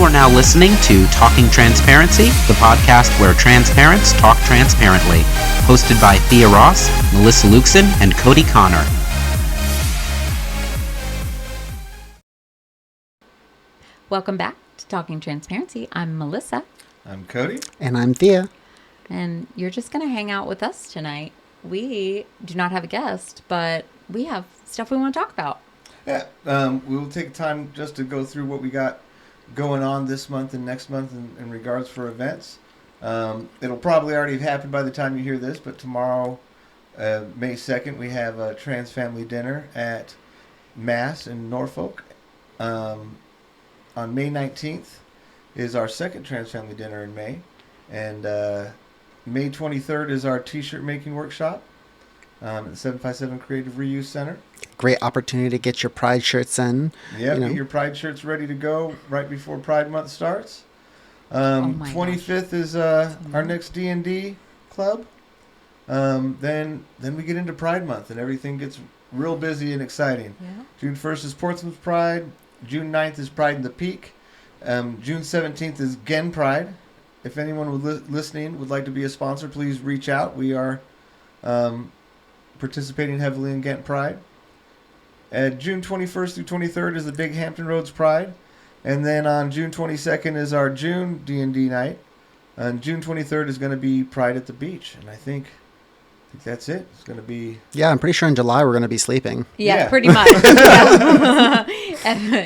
are now listening to Talking Transparency, the podcast where transparents talk transparently. Hosted by Thea Ross, Melissa Luxon, and Cody Connor. Welcome back to Talking Transparency. I'm Melissa. I'm Cody. And I'm Thea. And you're just going to hang out with us tonight. We do not have a guest, but we have stuff we want to talk about. Yeah, we will take time just to go through what we got going on this month and next month in regards for events. It'll probably already have happened by the time you hear this, but tomorrow, May 2nd, we have a trans family dinner at Mass in Norfolk. On May 19th is our second trans family dinner in May. And May 23rd is our t-shirt making workshop at the 757 Creative Reuse Center. Great opportunity to get your Pride shirts in. Yeah, get your Pride shirts ready to go right before Pride Month starts. 25th is our next DnD Club. Then we get into Pride Month and everything gets real busy and exciting. Yeah. June 1st is Portsmouth Pride. June 9th is Pride in the Peak. June 17th is Ghent Pride. If anyone listening would like to be a sponsor, please reach out. We are participating heavily in Ghent Pride. June 21st through 23rd is the Big Hampton Roads Pride. And then on June 22nd is our June D&D night. And June 23rd is going to be Pride at the Beach. And I think that's it. It's going to be... Yeah, I'm pretty sure in July we're going to be sleeping. Yeah. Pretty much.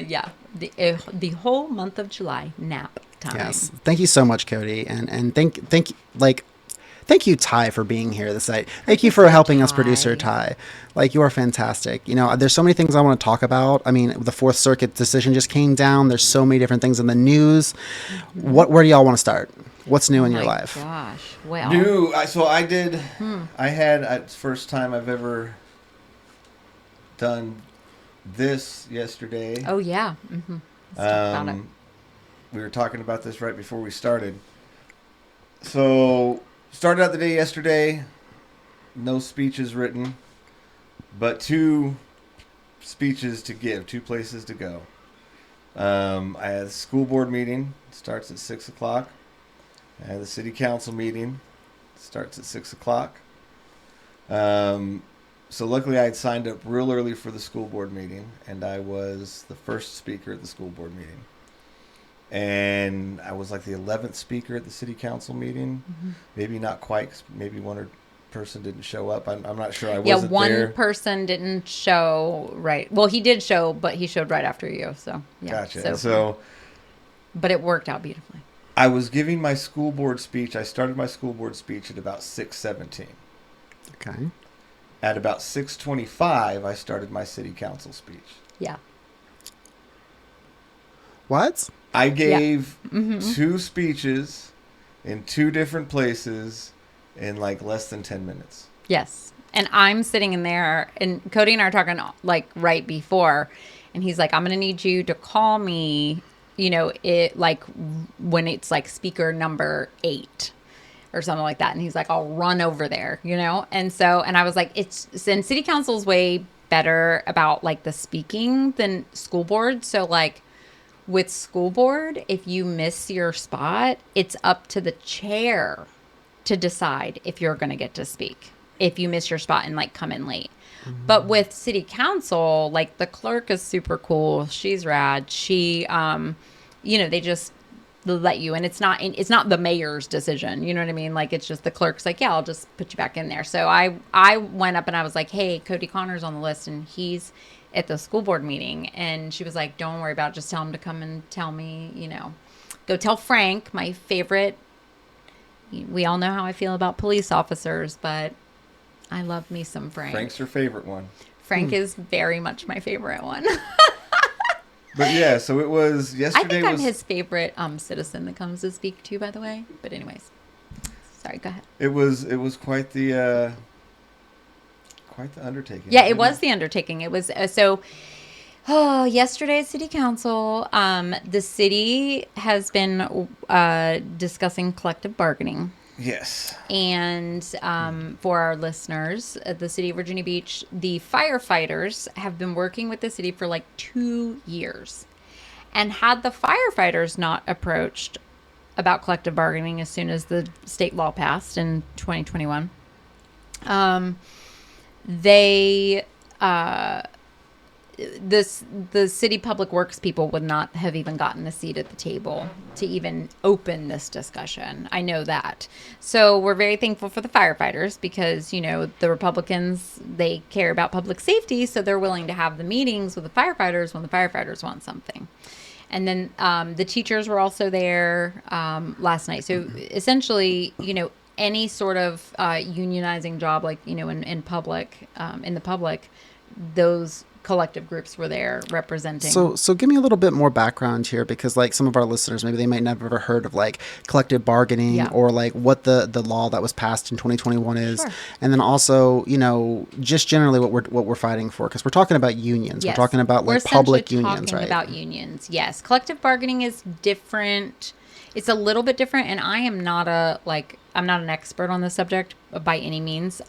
Yeah. The whole month of July, nap time. Yes. Thank you so much, Cody. And thank you, Ty, for being here this night. Thank you for helping us, producer Ty. You are fantastic. There's so many things I want to talk about. I mean, the Fourth Circuit decision just came down. There's so many different things in the news. Where do y'all want to start? What's new in your life? Gosh, well. New. I did. I had it's the first time I've ever done this yesterday. Oh yeah. Mm-hmm. Let's talk about it. We were talking about this right before we started. So started out the day yesterday. No speeches written, but 2 speeches to give, 2 places to go. I had a school board meeting. It starts at 6 o'clock. I had the city council meeting. It starts at 6 o'clock. So luckily I had signed up real early for the school board meeting, and I was the first speaker at the school board meeting. And I was like the 11th speaker at the city council meeting. Mm-hmm. Maybe not quite, 'cause maybe one person didn't show up. I'm not sure. I wasn't there. Yeah, one person didn't show right. Well, he did show, but he showed right after you. So yeah. Gotcha. So but it worked out beautifully. I was giving my school board speech. I started my school board speech at about 6:17. Okay. At about 6:25, I started my city council speech. Yeah. What? I gave 2 speeches in 2 different places in less than 10 minutes. Yes. And I'm sitting in there, and Cody and I are talking right before, and he's like, I'm going to need you to call me, when it's speaker number 8 or something like that. And he's like, I'll run over there, And I was like, and city council's way better about the speaking than school board. So with school board, if you miss your spot, it's up to the chair to decide if you're going to get to speak. If you miss your spot and come in late. Mm-hmm. But with city council, the clerk is super cool. She's rad. She, they just let you, and it's not the mayor's decision. You know what I mean? It's just the clerk's yeah, I'll just put you back in there. So I went up and I was like, hey, Cody Connor's on the list and he's at the school board meeting. And she was like, don't worry about it. Just tell him to come and tell me, go tell Frank, my favorite. We all know how I feel about police officers, but I love me some Frank. Frank's your favorite one. Frank is very much my favorite one. But yeah, so it was yesterday. I think I'm his favorite citizen that comes to speak to, by the way. But anyways, sorry, go ahead. It was quite the undertaking. Yeah, it was the undertaking. It was yesterday at City Council, the city has been discussing collective bargaining. Yes. And for our listeners, at the city of Virginia Beach, the firefighters have been working with the city for 2 years. And had the firefighters not approached about collective bargaining as soon as the state law passed in 2021, they the city public works people would not have even gotten a seat at the table to even open this discussion. I know that. So we're very thankful for the firefighters because, the Republicans, they care about public safety, so they're willing to have the meetings with the firefighters when the firefighters want something. And then the teachers were also there last night. So essentially, any sort of unionizing job, like, in the public, those collective groups were there representing. So give me a little bit more background here, because like some of our listeners, maybe they might never have heard of like collective bargaining or like what the law that was passed in 2021 is. Sure. And then also, just generally what we're fighting for, because we're talking about unions. Yes. We're talking about like public unions, talking right? about unions. Yes. Collective bargaining is different. It's a little bit different, and I'm not an expert on the subject by any means.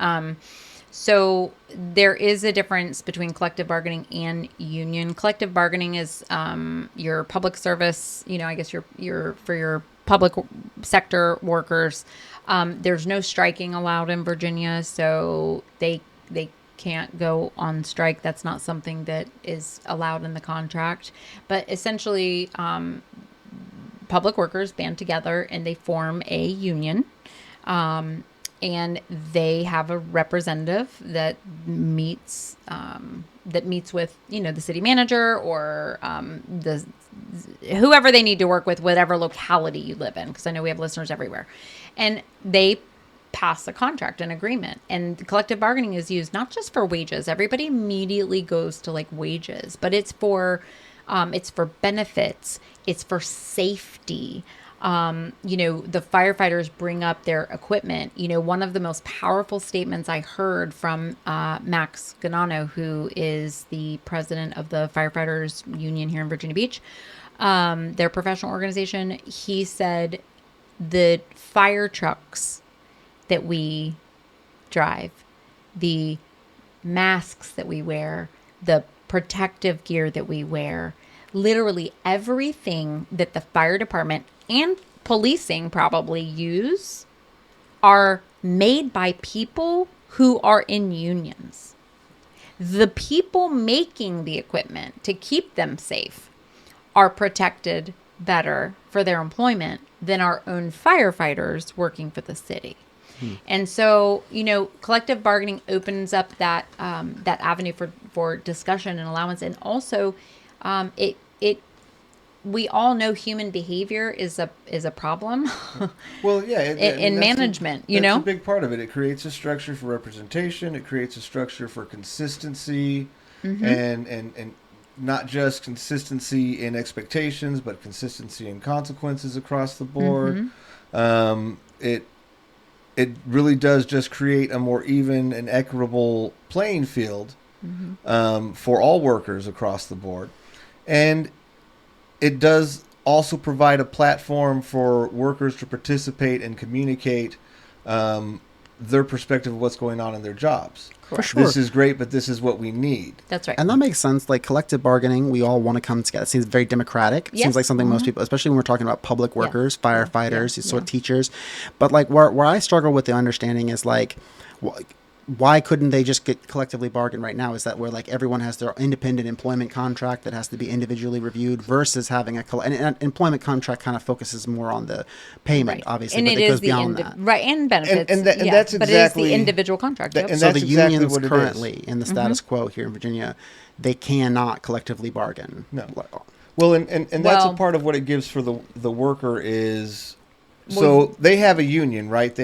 So there is a difference between collective bargaining and union. Collective bargaining is your public service, I guess your for your public sector workers. There's no striking allowed in Virginia, so they can't go on strike. That's not something that is allowed in the contract. But essentially, public workers band together and they form a union. And they have a representative that meets with, the city manager or whoever they need to work with, whatever locality you live in, because I know we have listeners everywhere. And they pass a contract, an agreement. And collective bargaining is used not just for wages. Everybody immediately goes to like wages, but it's for benefits. It's for safety. The firefighters bring up their equipment. One of the most powerful statements I heard from Max Ganano, who is the president of the firefighters union here in Virginia Beach, their professional organization, he said the fire trucks that we drive, the masks that we wear, the protective gear that we wear, literally everything that the fire department and policing probably use are made by people who are in unions. The people making the equipment to keep them safe are protected better for their employment than our own firefighters working for the city. And so, collective bargaining opens up that that avenue for discussion and allowance. And also, we all know human behavior is a problem. Well, yeah, in management, that's a big part of it. It creates a structure for representation. It creates a structure for consistency, and not just consistency in expectations, but consistency in consequences across the board. It really does just create a more even and equitable playing field for all workers across the board, and it does also provide a platform for workers to participate and communicate their perspective of what's going on in their jobs. For sure. This is great, but this is what we need. That's right. And that makes sense. Like collective bargaining, we all want to come together. It seems very democratic. It seems like something most people, especially when we're talking about public workers, firefighters, sort of teachers. But like where I struggle with the understanding is like, why couldn't they just get collectively bargained right now? Is that where like everyone has their independent employment contract that has to be individually reviewed versus having an employment contract kind of focuses more on the payment, obviously, and but it goes beyond that. Right, and benefits. And that's but exactly, it is the individual contract. And So that's the exactly unions what it currently is. in the status quo here in Virginia, they cannot collectively bargain. No. Well, and that's a part of what it gives for the worker is. So they have a union, right?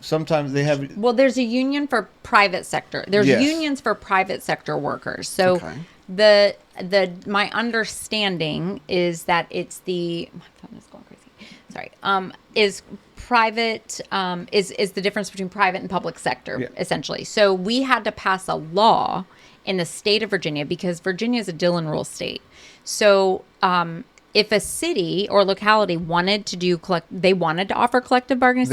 Sometimes they have. Well, there's a union for private sector. There's unions for private sector workers. So my understanding is that it's my phone is going crazy. Sorry. Is private is the difference between private and public sector essentially. So we had to pass a law in the state of Virginia because Virginia is a Dillon rule state. So if a city or locality wanted to they wanted to offer collective bargaining,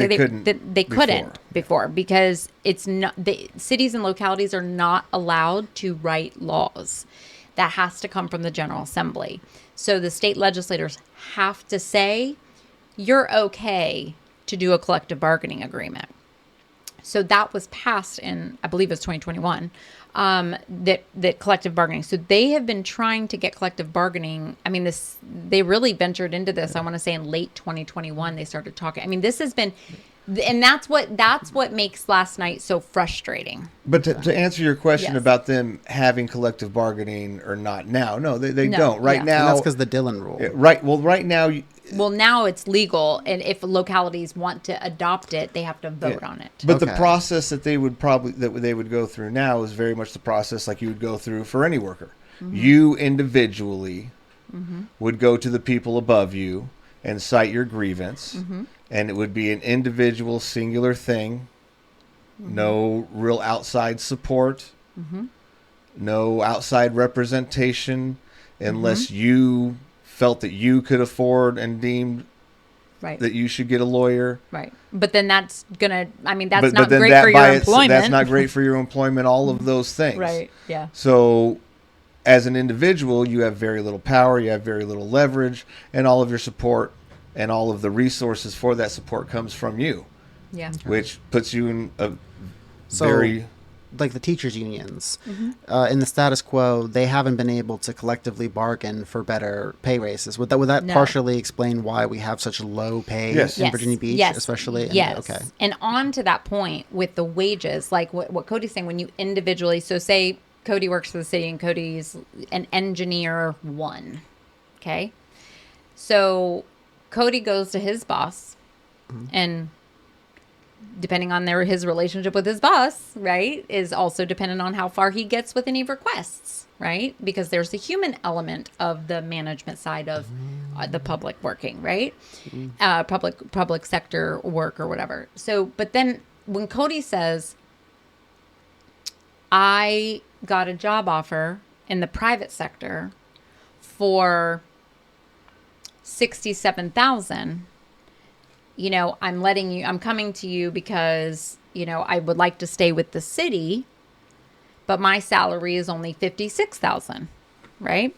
they couldn't before because it's not, the cities and localities are not allowed to write laws that has to come from the General Assembly. So the state legislators have to say, you're okay to do a collective bargaining agreement. So that was passed in, I believe it was 2021, that collective bargaining. So they have been trying to get collective bargaining. I mean, they really ventured into this. I want to say in late 2021, they started talking. I mean, this has been, and that's what makes last night so frustrating. But to answer your question Yes. about them having collective bargaining or not now, no, they No, don't. Right yeah. now, And that's because the Dillon rule. right. Well, right now, Well, now it's legal, and if localities want to adopt it, they have to vote on it. But the Okay. process that they would go through now is very much the process like you would go through for any worker. You individually would go to the people above you and cite your grievance, and it would be an individual, singular thing. No real outside support, no outside representation, unless you felt that you could afford and deemed Right. that you should get a lawyer. Right. But then that's gonna, I mean, that's But not then great that for by your its- employment. That's not great for your employment. All of those things. Right. Yeah. So, as an individual, you have very little power. You have very little leverage, and all of your support and all of the resources for that support comes from you, Yeah. which puts you in a So, very like the teachers unions, in the status quo, they haven't been able to collectively bargain for better pay raises. Would that No. partially explain why we have such low pay Yes. in Virginia Beach, Yes. especially? Yes. Okay. And on to that point with the wages, like what Cody's saying, when you individually, so say Cody works for the city and Cody's an engineer 1. Okay. So Cody goes to his boss and depending on his relationship with his boss, right, is also dependent on how far he gets with any requests, right? Because there's the human element of the management side of the public working, right? Public sector work or whatever. So, but then when Cody says, I got a job offer in the private sector for $67,000, I'm coming to you because, I would like to stay with the city, but my salary is only $56,000, right?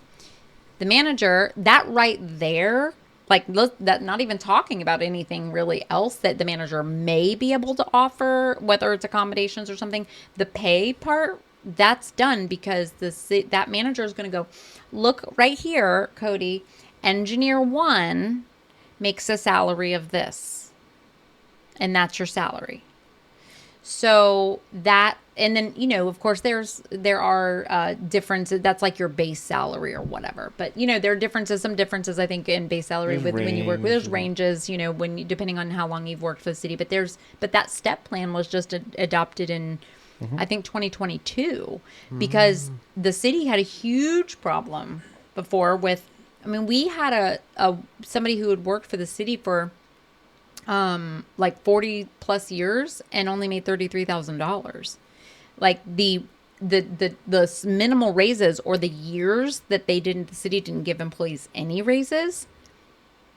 The manager, that right there, that not even talking about anything really else that the manager may be able to offer, whether it's accommodations or something, the pay part, that's done because that manager is going to go, look right here, Cody, engineer 1 makes a salary of this, and that's your salary. So that, and then, of course there are differences. That's like your base salary or whatever, but there are some differences I think in base salary There's when you work, range there's and- ranges, depending on how long you've worked for the city, but that step plan was just adopted in, I think 2022, because the city had a huge problem before with, we had somebody who had worked for the city for 40 plus years and only made $33,000. Like the minimal raises or the years that the city didn't give employees any raises.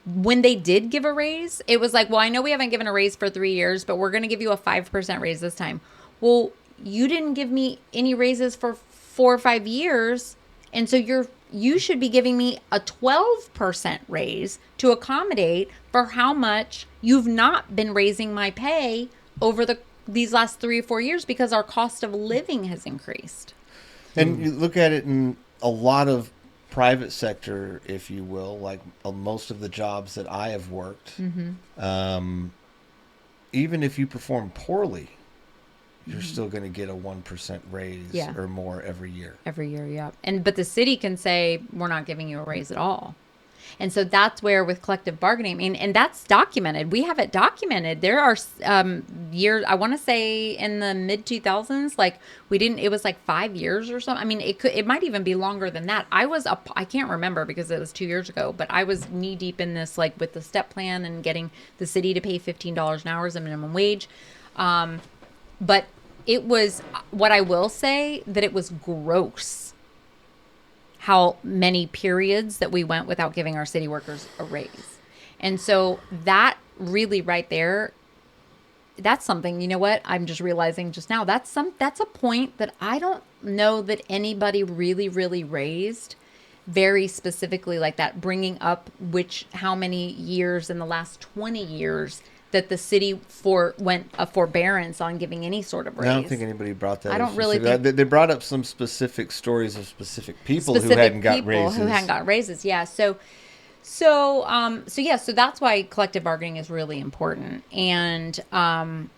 When they did give a raise, it was like, well, I know we haven't given a raise for 3 years, but we're going to give you a 5% raise this time. Well, you didn't give me any raises for 4 or 5 years. And so you should be giving me a 12% raise to accommodate for how much you've not been raising my pay over these last 3 or 4 years because our cost of living has increased. And you look at it in a lot of private sector, if you will, like most of the jobs that I have worked, even if you perform poorly, you're still going to get a 1% raise or more every year. Every year, yeah. But the city can say, we're not giving you a raise at all. And so that's where with collective bargaining, and that's documented. We have it documented. There are years, I want to say in the mid 2000s, it was like 5 years or something. It might even be longer than that. I can't remember because it was 2 years ago, but I was knee deep in this, with the step plan and getting the city to pay $15 an hour as a minimum wage. But it was, what I will say, that it was gross how many periods that we went without giving our city workers a raise. And so that really right there, that's something, I'm just realizing just now, that's a point that know that anybody really raised very specifically like that, bringing up how many years in the last 20 years that the city went a forbearance on giving any sort of raise. I don't think anybody brought that. I don't really think they brought up some specific stories of specific people who hadn't got raises. Yeah. So that's why collective bargaining is really important. And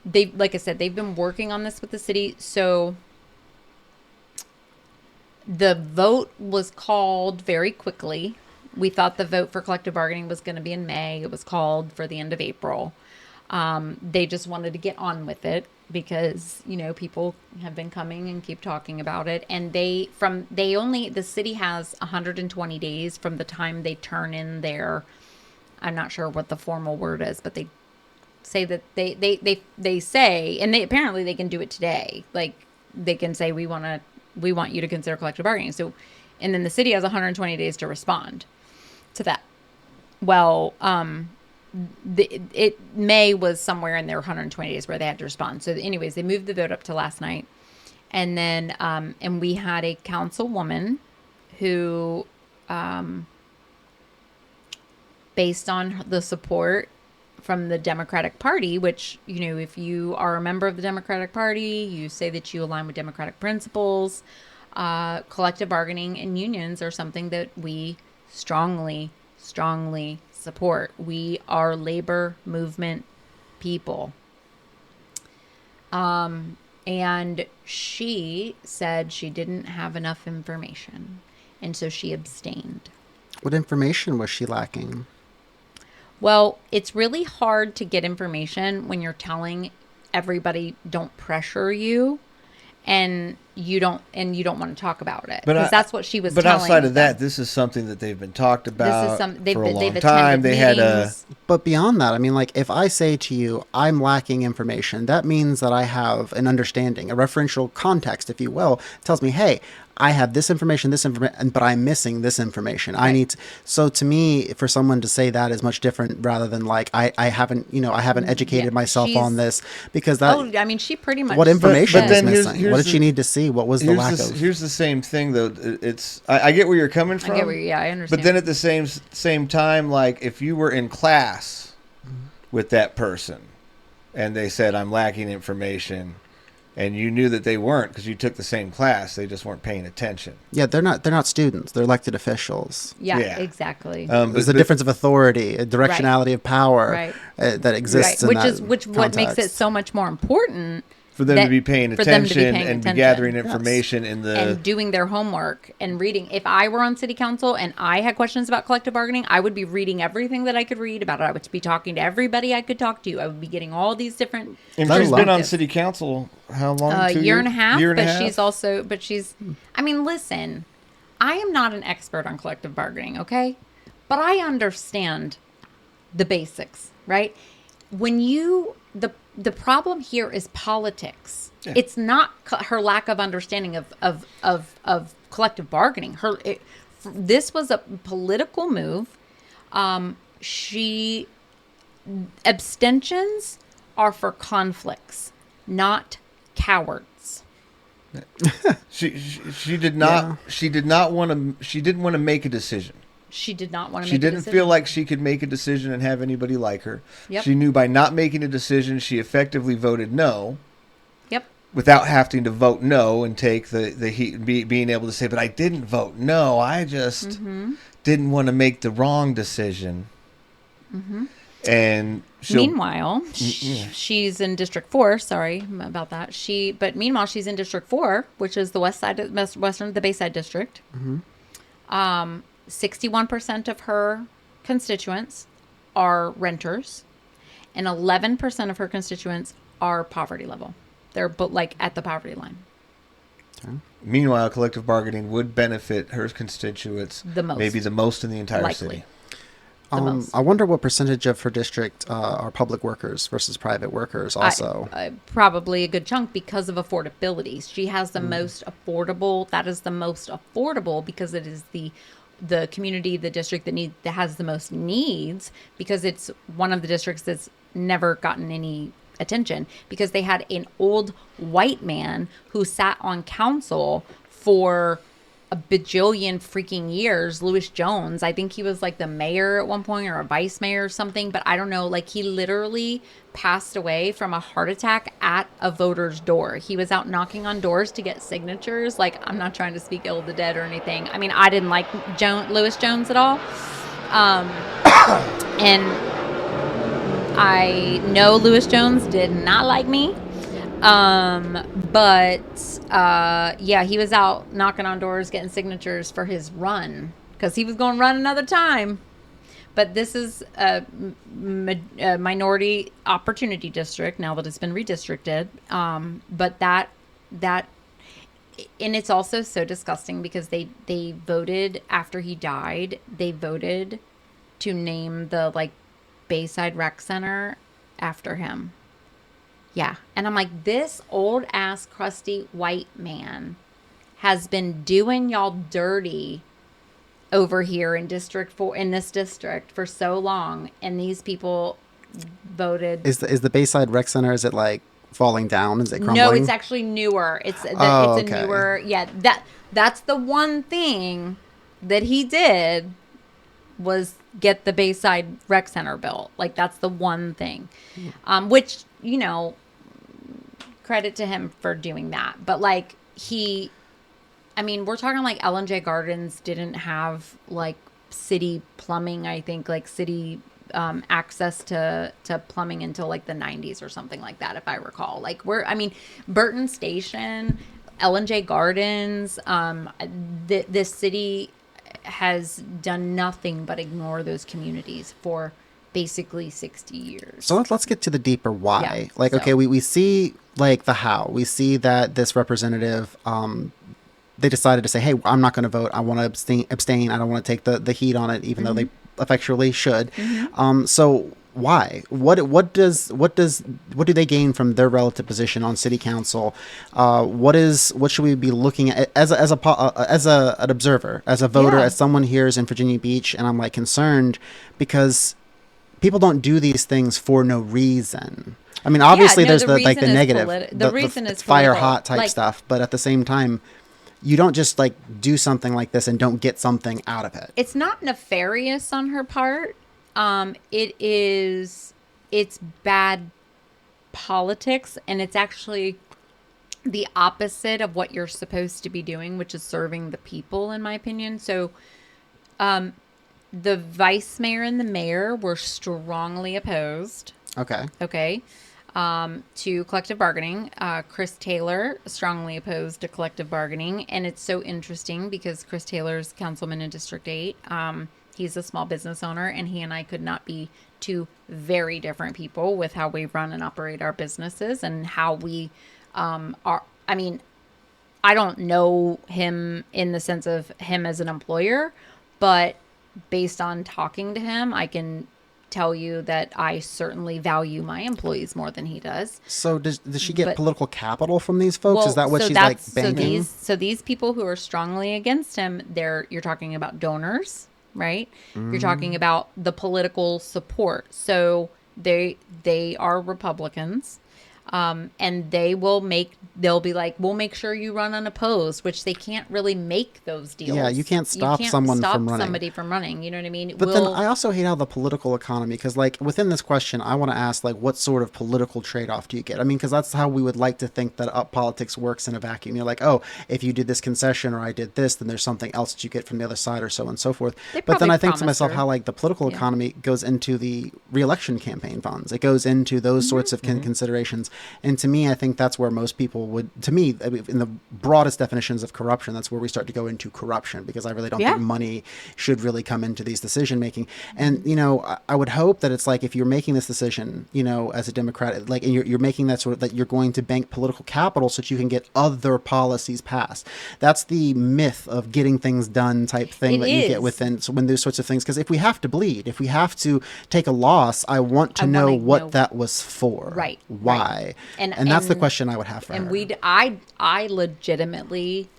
they, like I said, they've been working on this with the city. So the vote was called very quickly. We thought the vote for collective bargaining was going to be in May. It was called for the end of April. They just wanted to get on with it because, people have been coming and keep talking about it. And the city has 120 days from the time they turn in I'm not sure what the formal word is, but they say that they say, and apparently they can do it today. Like they can say, we want you to consider collective bargaining. So, and then the city has 120 days to respond to that. Well, May was somewhere in their 120 days where they had to respond. So anyways, they moved the vote up to last night. And then, and we had a councilwoman who, based on the support from the Democratic Party, which, if you are a member of the Democratic Party, you say that you align with Democratic principles, collective bargaining and unions are something that we strongly support. We are labor movement people. And she said she didn't have enough information, and so she abstained. What information was she lacking? Well, it's really hard to get information when you're telling everybody don't pressure you, and you don't want to talk about it, because that's what she was telling. But outside of them. that, this is something that they've been talked about for a long they've time. They had But beyond that, I mean, like, if I say to you, I'm lacking information, that means that I have an understanding, a referential context, if you will, tells me, hey, I have this information, but I'm missing this information. Right. I need to, so to me, for someone to say that is much different rather than like, I haven't educated myself on this, because that, I mean, she pretty much, what information but is missing? What did she need to see? What was the lack of? Here's the same thing though. I get where you're coming from. I understand. But then at the same time, like if you were in class with that person and they said, I'm lacking information, and you knew that they weren't because you took the same class, they just weren't paying attention. Yeah, they're not students. They're elected officials. Yeah. Exactly. There's a difference of authority, a directionality of power that exists. Right. In what makes it so much more important for them to be paying attention and be gathering information and doing their homework and reading. If I were on city council and I had questions about collective bargaining, I would be reading everything that I could read about it. I would be talking to everybody I could talk to. I would be getting all these different. And she's been on city council how long? A year and a half. I mean, listen, I am not an expert on collective bargaining, okay? But I understand the basics, right? When the problem here is politics. Yeah. It's not her lack of understanding of collective bargaining. This was a political move. Abstentions are for conflicts, not cowards. She didn't want to make a decision. She did not want to make a decision. She didn't feel like she could make a decision and have anybody like her. Yep. She knew by not making a decision, she effectively voted no. Yep. Without having to vote no and take the heat, being able to say, but I didn't vote no. I just didn't want to make the wrong decision. Mm-hmm. And meanwhile, she's in District 4. Sorry about that. Meanwhile, she's in District 4, which is the the Bayside District. Mm-hmm. 61% of her constituents are renters, and 11% of her constituents are poverty level. They're at the poverty line. Okay. Meanwhile, collective bargaining would benefit her constituents the most, maybe the most in the entire city. I wonder what percentage of her district are public workers versus private workers also. Probably a good chunk because of affordability. She has the most affordable. That is the most affordable because it is the community, the district that has the most needs, because it's one of the districts that's never gotten any attention because they had an old white man who sat on council for a bajillion freaking years, Lewis Jones. I think he was like the mayor at one point or a vice mayor or something, but I don't know. Like he literally passed away from a heart attack at a voter's door. He was out knocking on doors to get signatures. Like, I'm not trying to speak ill of the dead or anything. I mean, I didn't like Lewis Jones at all. And I know Lewis Jones did not like me. Yeah, he was out knocking on doors, getting signatures for his run because he was going to run another time. But this is a minority opportunity district now that it's been redistricted. But that, and it's also so disgusting because they voted after he died. They voted to name the like Bayside Rec Center after him. Yeah. And I'm like, this old ass crusty white man has been doing y'all dirty over here in this district for so long, and these people voted. Is the Bayside Rec Center, is it like falling down? Is it crumbling? No, it's actually newer. It's a newer. Yeah, that's the one thing that he did was get the Bayside Rec Center built. Like that's the one thing, which credit to him for doing that. But like we're talking like L&J Gardens didn't have like city plumbing, I think like city access to plumbing until like the 90s or something like that, if I recall. Like Burton Station, L&J Gardens, this city has done nothing but ignore those communities for basically 60 years. So let's get to the deeper why. Yeah, okay, we see like the how. We see that this representative, they decided to say, hey, I'm not going to vote. I want to abstain. I don't want to take the heat on it, even though they effectually should. So why? What do they gain from their relative position on city council? What should we be looking at as an observer, as a voter, as someone here is in Virginia Beach, and I'm like concerned because people don't do these things for no reason. I mean, obviously there's the negative, the reason is fire political. hot type stuff, but at the same time, you don't just like do something like this and don't get something out of it. It's not nefarious on her part. It's bad politics, and it's actually the opposite of what you're supposed to be doing, which is serving the people, in my opinion. So, the vice mayor and the mayor were strongly opposed. Okay. To collective bargaining. Chris Taylor strongly opposed to collective bargaining. And it's so interesting because Chris Taylor's councilman in District 8. He's a small business owner, and he and I could not be two very different people with how we run and operate our businesses and how we are. I mean, I don't know him in the sense of him as an employer, but based on talking to him, I can tell you that I certainly value my employees more than he does. So does she get political capital from these folks? Is that what she's like banking? So these people who are strongly against him, you're talking about donors, right? You're talking about the political support. So they are Republicans. And they'll be like, we'll make sure you run unopposed, which they can't really make those deals. Yeah, you can't stop someone from running. Somebody from running. You know what I mean? But then I also hate how the political economy, because like within this question, I want to ask like, what sort of political trade-off do you get? I mean, because that's how we would like to think that politics works in a vacuum. You're like, oh, if you did this concession or I did this, then there's something else that you get from the other side or so on and so forth. But then I think to myself how like the political economy goes into the re-election campaign funds. It goes into those sorts of considerations. And to me, I think that's where most people would, in the broadest definitions of corruption, that's where we start to go into corruption, because I really don't think money should really come into these decision making. And, I would hope that it's like, if you're making this decision, as a Democrat, like, and you're making that sort of, that you're going to bank political capital so that you can get other policies passed. That's the myth of getting things done type thing you get within, so when those sorts of things, because if we have to bleed, if we have to take a loss, I want to know what that was for. Right. Why? Right. And that's the question I would have for her. And I legitimately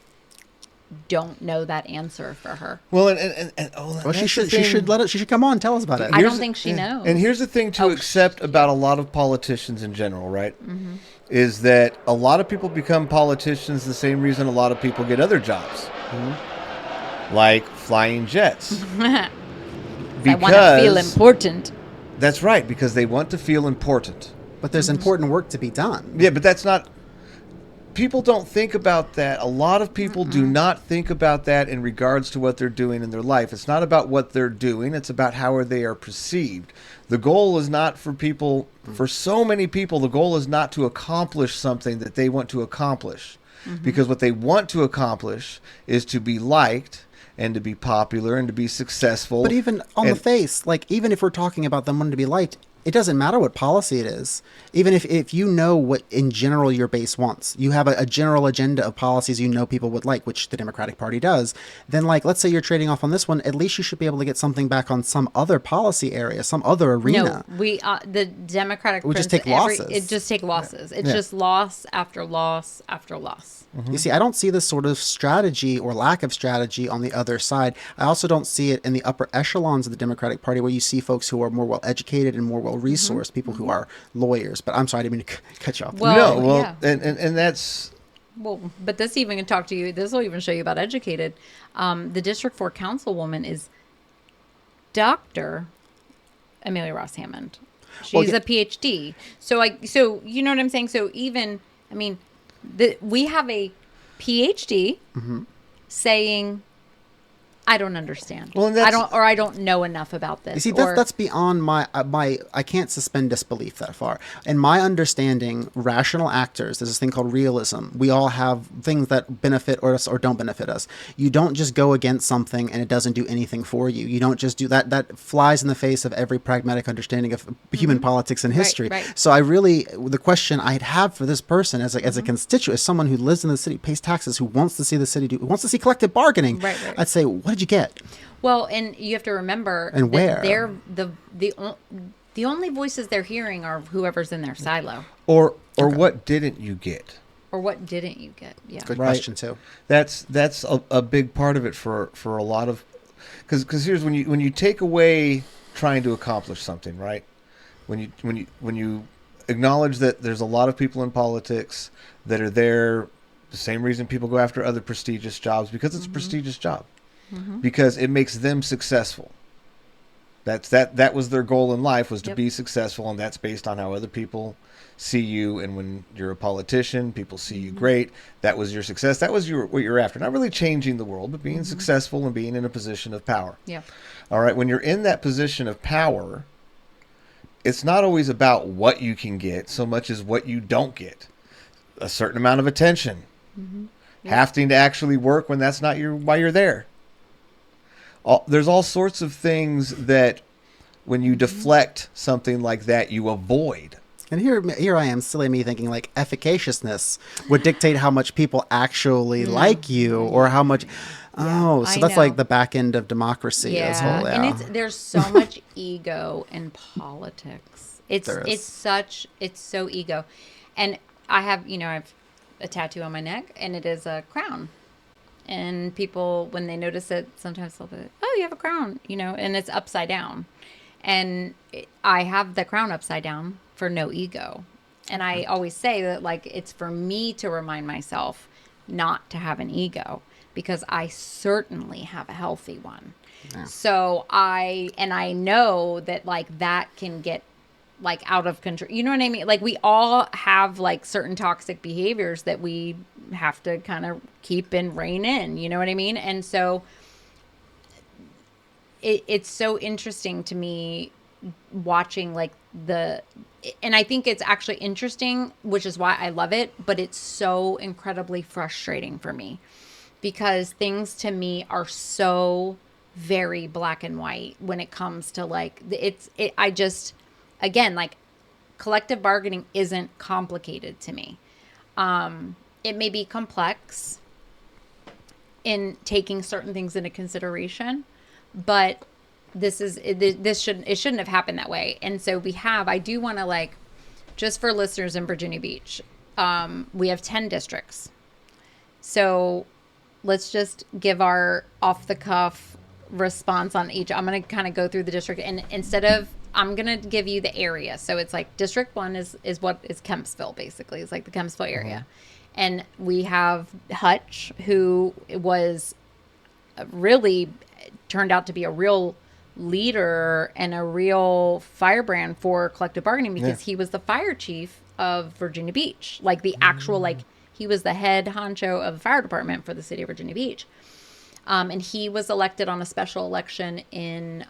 don't know that answer for her. Well, Well, she should come on and tell us about it. I don't think she knows. And here's the thing to accept about a lot of politicians in general, right? Is that a lot of people become politicians the same reason a lot of people get other jobs, like flying jets. I want to feel important. That's right, because they want to feel important. But there's important work to be done. Yeah, but that's not... People don't think about that. A lot of people do not think about that in regards to what they're doing in their life. It's not about what they're doing. It's about how they are perceived. The goal is not for people... For so many people, the goal is not to accomplish something that they want to accomplish. Because what they want to accomplish is to be liked and to be popular and to be successful. But even on the face, like, even if we're talking about them wanting to be liked, it doesn't matter what policy it is. Even if you know what in general your base wants, you have a general agenda of policies you know people would like, which the Democratic Party does, then, like, let's say you're trading off on this one, at least you should be able to get something back on some other policy area, some other arena. No, the Democratic We just take losses. It just take losses. It's just loss after loss after loss. You see, I don't see this sort of strategy or lack of strategy on the other side. I also don't see it in the upper echelons of the Democratic Party, where you see folks who are more well-educated and more well-resourced, people who are lawyers. But I'm sorry, I didn't mean to cut you off. And that's... Well, but this even can talk to you. This will even show you about educated. The District 4 councilwoman is Dr. Amelia Ross Hammond. She's a PhD. So you know what I'm saying? So even, I mean, we have a PhD saying, I don't understand. Well, I don't know enough about this. You see, that's beyond my I can't suspend disbelief that far. In my understanding, rational actors, there's this thing called realism. We all have things that benefit us or don't benefit us. You don't just go against something and it doesn't do anything for you. You don't just do that. That flies in the face of every pragmatic understanding of human politics and history. Right. So the question I'd have for this person as a constituent, as someone who lives in the city, pays taxes, who wants to see the city who wants to see collective bargaining, I'd say, what did you get? Well, and you have to remember, and where they're the only voices they're hearing are whoever's in their silo. Or what didn't you get? Or what didn't you get? Yeah, good question too. That's a big part of it for a lot of, because here's when you take away trying to accomplish something, right? When you acknowledge that there's a lot of people in politics that are there the same reason people go after other prestigious jobs, because it's a prestigious job. Because it makes them successful. That was their goal in life, was to be successful, and that's based on how other people see you. And when you're a politician, people see you great. That was your success. That was what you're after. Not really changing the world, but being successful and being in a position of power. Yeah. All right. When you're in that position of power, it's not always about what you can get so much as what you don't get. A certain amount of attention. Having to actually work when that's not why you're there. There's all sorts of things that when you deflect something like that, you avoid. And here I am, silly me, thinking like efficaciousness would dictate how much people actually like you, or how much. Oh, so that's like the back end of democracy. Yeah, and there's so much ego in politics. It's so ego, and I have a tattoo on my neck, and it is a crown. And people, when they notice it, sometimes they'll be like, oh, you have a crown, and it's upside down. And I have the crown upside down for no ego. And I always say that, like, it's for me to remind myself not to have an ego, because I certainly have a healthy one. Yeah. So I know that, like, that can get, like, out of control. You know what I mean? Like, we all have, like, certain toxic behaviors that we have to kind of keep and rein in. You know what I mean? And so it's so interesting to me watching, like, and I think it's actually interesting, which is why I love it, but it's so incredibly frustrating for me, because things to me are so very black and white when it comes to, like, again, like, collective bargaining isn't complicated to me. It may be complex in taking certain things into consideration, but it shouldn't have happened that way. And so I do want to, like, just for listeners in Virginia Beach, we have 10 districts. So let's just give our off the cuff response on each. I'm going to kind of go through the district, and instead of, I'm going to give you the area. So it's like District 1 is what is Kempsville, basically. It's like the Kempsville area. And we have Hutch, who was really turned out to be a real leader and a real firebrand for collective bargaining, because he was the fire chief of Virginia Beach, like the actual, like he was the head honcho of the fire department for the city of Virginia Beach. And he was elected on a special election in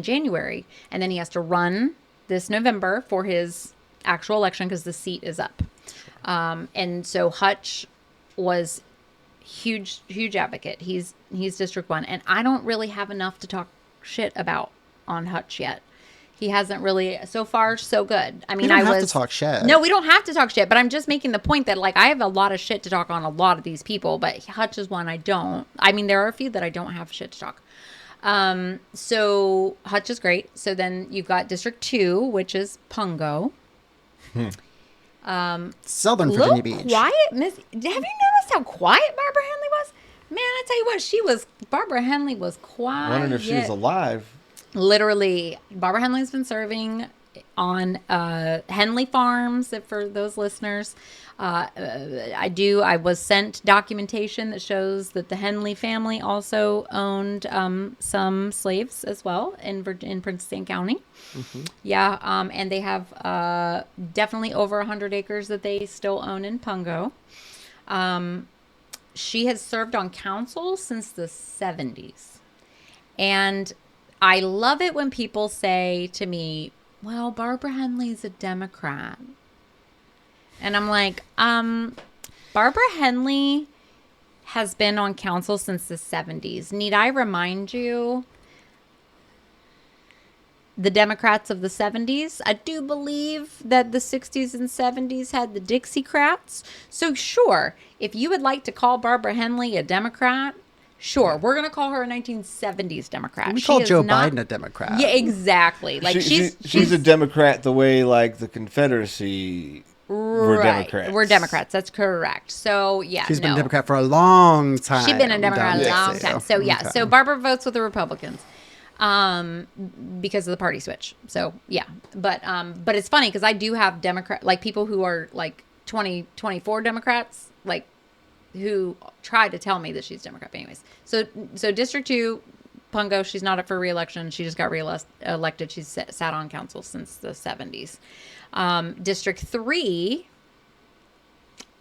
January, and then he has to run this November for his actual election because the seat is up. And so Hutch was huge advocate. He's District 1, and I don't really have enough to talk shit about on Hutch yet. He hasn't really, so far so good. I mean, we don't have to talk shit. No, we don't have to talk shit, but I'm just making the point that, like, I have a lot of shit to talk on a lot of these people, but Hutch is one I don't. I mean, there are a few that I don't have shit to talk. So Hutch is great. So then you've got District 2, which is Pungo. Southern Virginia Beach. Quiet, Miss. Have you noticed how quiet Barbara Henley was? Man, I tell you what, Barbara Henley was quiet. Wondering if she was alive. Literally, Barbara Henley's been serving on Henley Farms, for those listeners. I was sent documentation that shows that the Henley family also owned some slaves as well in Prince Anne County. Yeah, and they have definitely over 100 acres that they still own in Pungo. She has served on council since the 70s. And I love it when people say to me, well, Barbara Henley's a Democrat. And I'm like, Barbara Henley has been on council since the 70s. Need I remind you, the Democrats of the 70s? I do believe that the 60s and 70s had the Dixiecrats. So sure, if you would like to call Barbara Henley a Democrat, sure, we're going to call her a 1970s Democrat. We call Joe Biden a Democrat. Yeah, exactly. Like she's a Democrat the way, like, the Confederacy were Democrats. We're Democrats. That's correct. So, yeah. She's been a Democrat for a long time. She's been a Democrat a long time. So, yeah. Okay. So, Barbara votes with the Republicans because of the party switch. So, yeah. But it's funny because I do have Democrat, like, people who are, like, 2024 Democrats, like, who tried to tell me that she's Democrat. But anyways, so District 2, Pungo, she's not up for re-election. She just got re-elected. She's sat on council since the 70s. District 3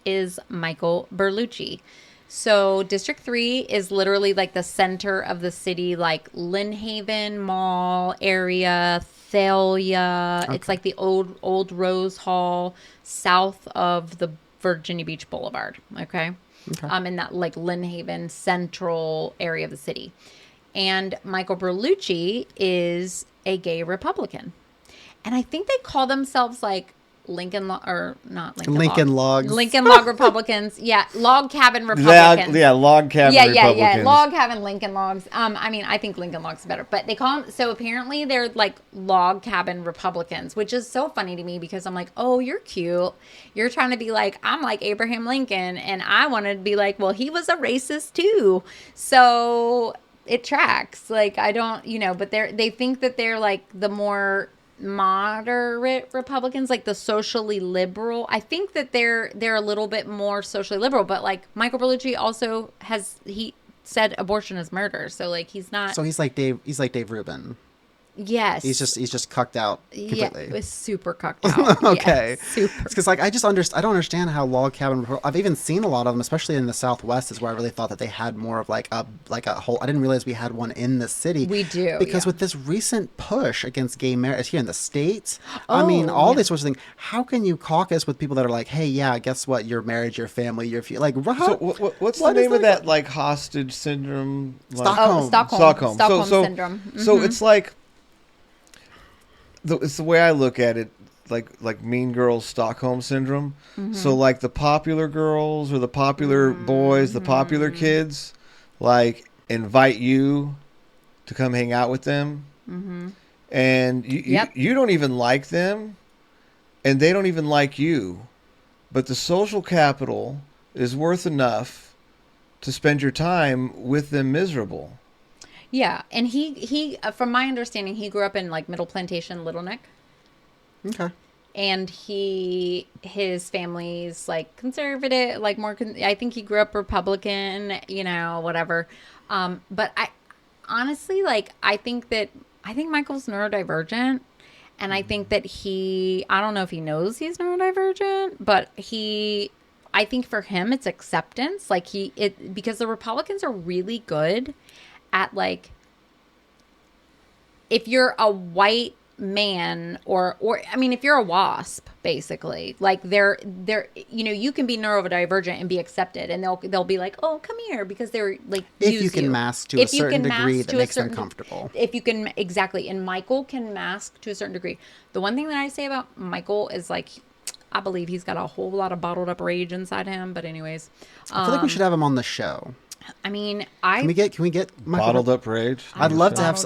is Michael Berlucci. So District 3 is literally like the center of the city, like Lynn Haven Mall area, Thalia. Okay. It's like the old Rose Hall south of the Virginia Beach Boulevard. Okay. In that like Lynn Haven central area of the city. And Michael Berlucci is a gay Republican. And I think they call themselves like Lincoln Log Republicans. Yeah, Log Cabin Republicans. Log Cabin Republicans. Yeah, Log Cabin Lincoln Logs. I mean, I think Lincoln Logs is better, but they call them, so apparently they're like Log Cabin Republicans, which is so funny to me because I'm like, oh, you're cute. You're trying to be like, I'm like Abraham Lincoln, and I want to be like, well, he was a racist too. So it tracks. Like, I don't, but they think that they're like the more moderate Republicans, like the socially liberal. I think that they're a little bit more socially liberal, but like Michael Berlucci also he said abortion is murder, so like he's not. So he's like Dave Rubin. Yes. He's just cucked out completely. Yeah, it was super cucked out. Okay. Yeah, super. It's because like I don't understand how log cabin. I've even seen a lot of them, especially in the Southwest, is where I really thought that they had more of like a whole. I didn't realize we had one in the city. We do, because with this recent push against gay marriage here in the States, I mean all these sorts of things. How can you caucus with people that are like, hey, yeah, guess what? Your marriage, your family, your like. So what's the name of that like hostage syndrome? Stockholm syndrome. Mm-hmm. So it's like. It's the way I look at it, like Mean Girls Stockholm Syndrome. Mm-hmm. So like the popular girls or the popular boys, the popular kids, like invite you to come hang out with them. Mm-hmm. And you don't even like them and they don't even like you. But the social capital is worth enough to spend your time with them miserable. Yeah, and he from my understanding, he grew up in like Middle Plantation, Little Neck. Okay. And his family's like conservative, like more. I think he grew up Republican, whatever. But I honestly, like, I think Michael's neurodivergent, and I think that I don't know if he knows he's neurodivergent, but I think for him it's acceptance. Like because the Republicans are really good at, like, if you're a white man or I mean, if you're a WASP, basically, like they're you can be neurodivergent and be accepted, and they'll be like, oh, come here, because they're like, if you can mask to a certain degree that makes them comfortable. If you can, exactly. And Michael can mask to a certain degree. The one thing that I say about Michael is, like, I believe he's got a whole lot of bottled up rage inside him. But anyways, I feel like we should have him on the show. I mean, can we get Michael? Bottled up rage? I'd love to have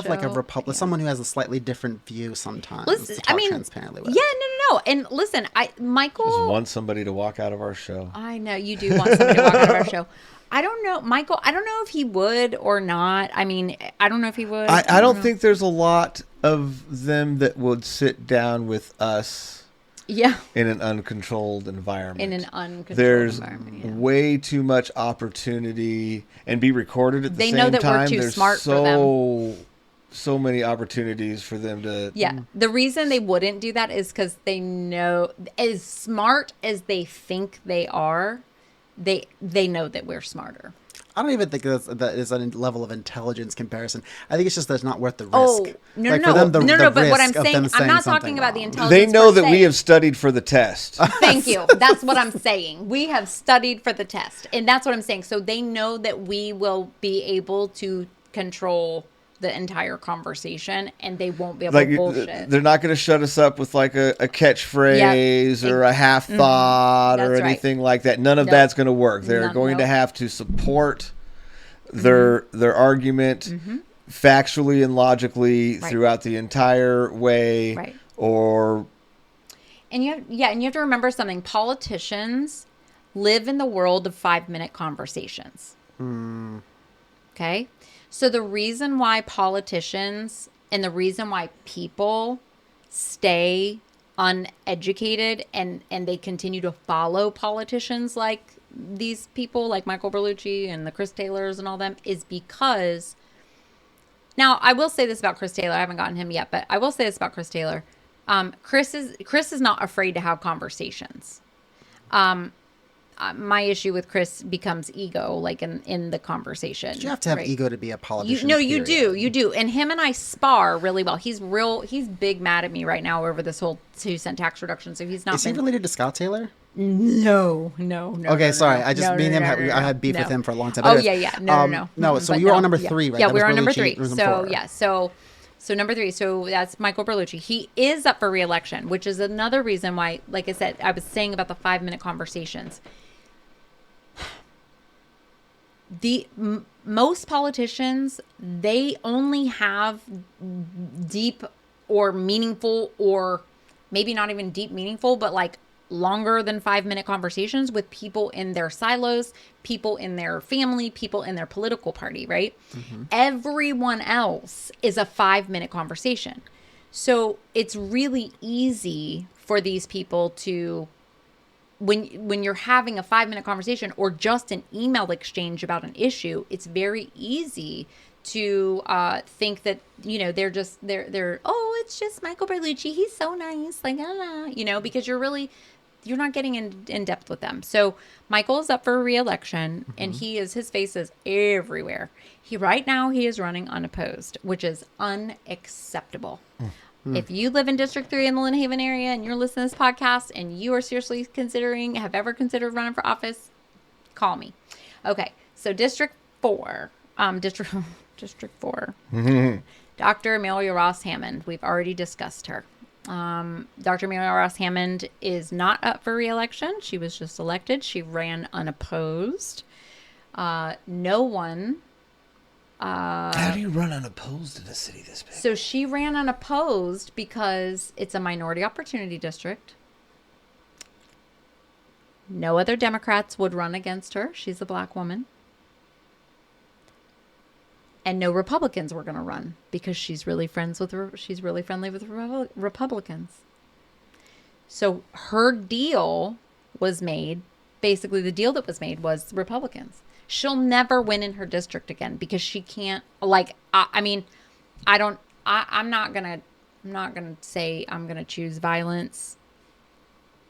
like a someone who has a slightly different view sometimes. Listen, to talk transparently with. Yeah, no. And listen, Michael just want somebody to walk out of our show. I know you do want somebody to walk out of our show. I don't know, Michael. I don't know if he would or not. I mean, I don't know if he would. I don't think there's a lot of them that would sit down with us. Yeah. In an uncontrolled environment. There's way too much opportunity, and be recorded at the same time. They know that we're too smart for them. So many opportunities for them to. Yeah. The reason they wouldn't do that is because they know, as smart as they think they are, they know that we're smarter. I don't even think that is a level of intelligence comparison. I think it's just that it's not worth the risk. Oh, no. But what I'm saying, I'm not talking about the intelligence. They know that we have studied for the test. Thank you. That's what I'm saying. We have studied for the test. And that's what I'm saying. So they know that we will be able to control the entire conversation, and they won't be able to bullshit. They're not going to shut us up with like a catchphrase or a half thought or anything like that. None of that's going to work. They're going to have to support their argument factually and logically throughout the entire way. Right. And you have to remember something. Politicians live in the world of 5-minute conversations. Okay? So the reason why politicians and the reason why people stay uneducated and they continue to follow politicians like these people, like Michael Berlucci and the Chris Taylors and all them, is because, now I will say this about Chris Taylor. I haven't gotten him yet, but I will say this about Chris Taylor. Chris is not afraid to have conversations. My issue with Chris becomes ego, like in the conversation. You have to have ego to be a politician. You do. And him and I spar really well. He's big mad at me right now over this whole 2-cent tax reduction. So he's not. Is he related to Scott Taylor? No. Okay, sorry. I had beef with him for a long time. Oh yeah. No. So you were on number 3, right? Yeah, we were on number 3. So number 3, so that's Michael Berlucci. He is up for re-election, which is another reason why, like I said, I was saying about the 5-minute conversations. Most politicians, they only have deep or meaningful, or maybe not even deep meaningful, but like longer than 5-minute conversations with people in their silos, people in their family, people in their political party, right? Everyone else is a 5-minute conversation. So it's really easy for these people to, when you're having a 5-minute conversation or just an email exchange about an issue, it's very easy to think that, they're oh, it's just Michael Berlucci, he's so nice, like, because you're not getting in depth with them. So Michael is up for re-election, and his face is everywhere. Right now he is running unopposed, which is unacceptable. If you live in District 3 in the Lynn Haven area and you're listening to this podcast and you are seriously have ever considered running for office, call me. Okay, so District 4, District 4, Dr. Amelia Ross Hammond. We've already discussed her. Dr. Amelia Ross Hammond is not up for re-election. She was just elected. She ran unopposed. No one. How do you run unopposed in a city this big? So she ran unopposed because it's a minority opportunity district. No other Democrats would run against her. She's a black woman. And no Republicans were going to run because she's really friendly with Republicans. So her deal was made. Basically, the deal that was made was Republicans. She'll never win in her district again because she can't. Like, I'm not gonna say I'm gonna choose violence.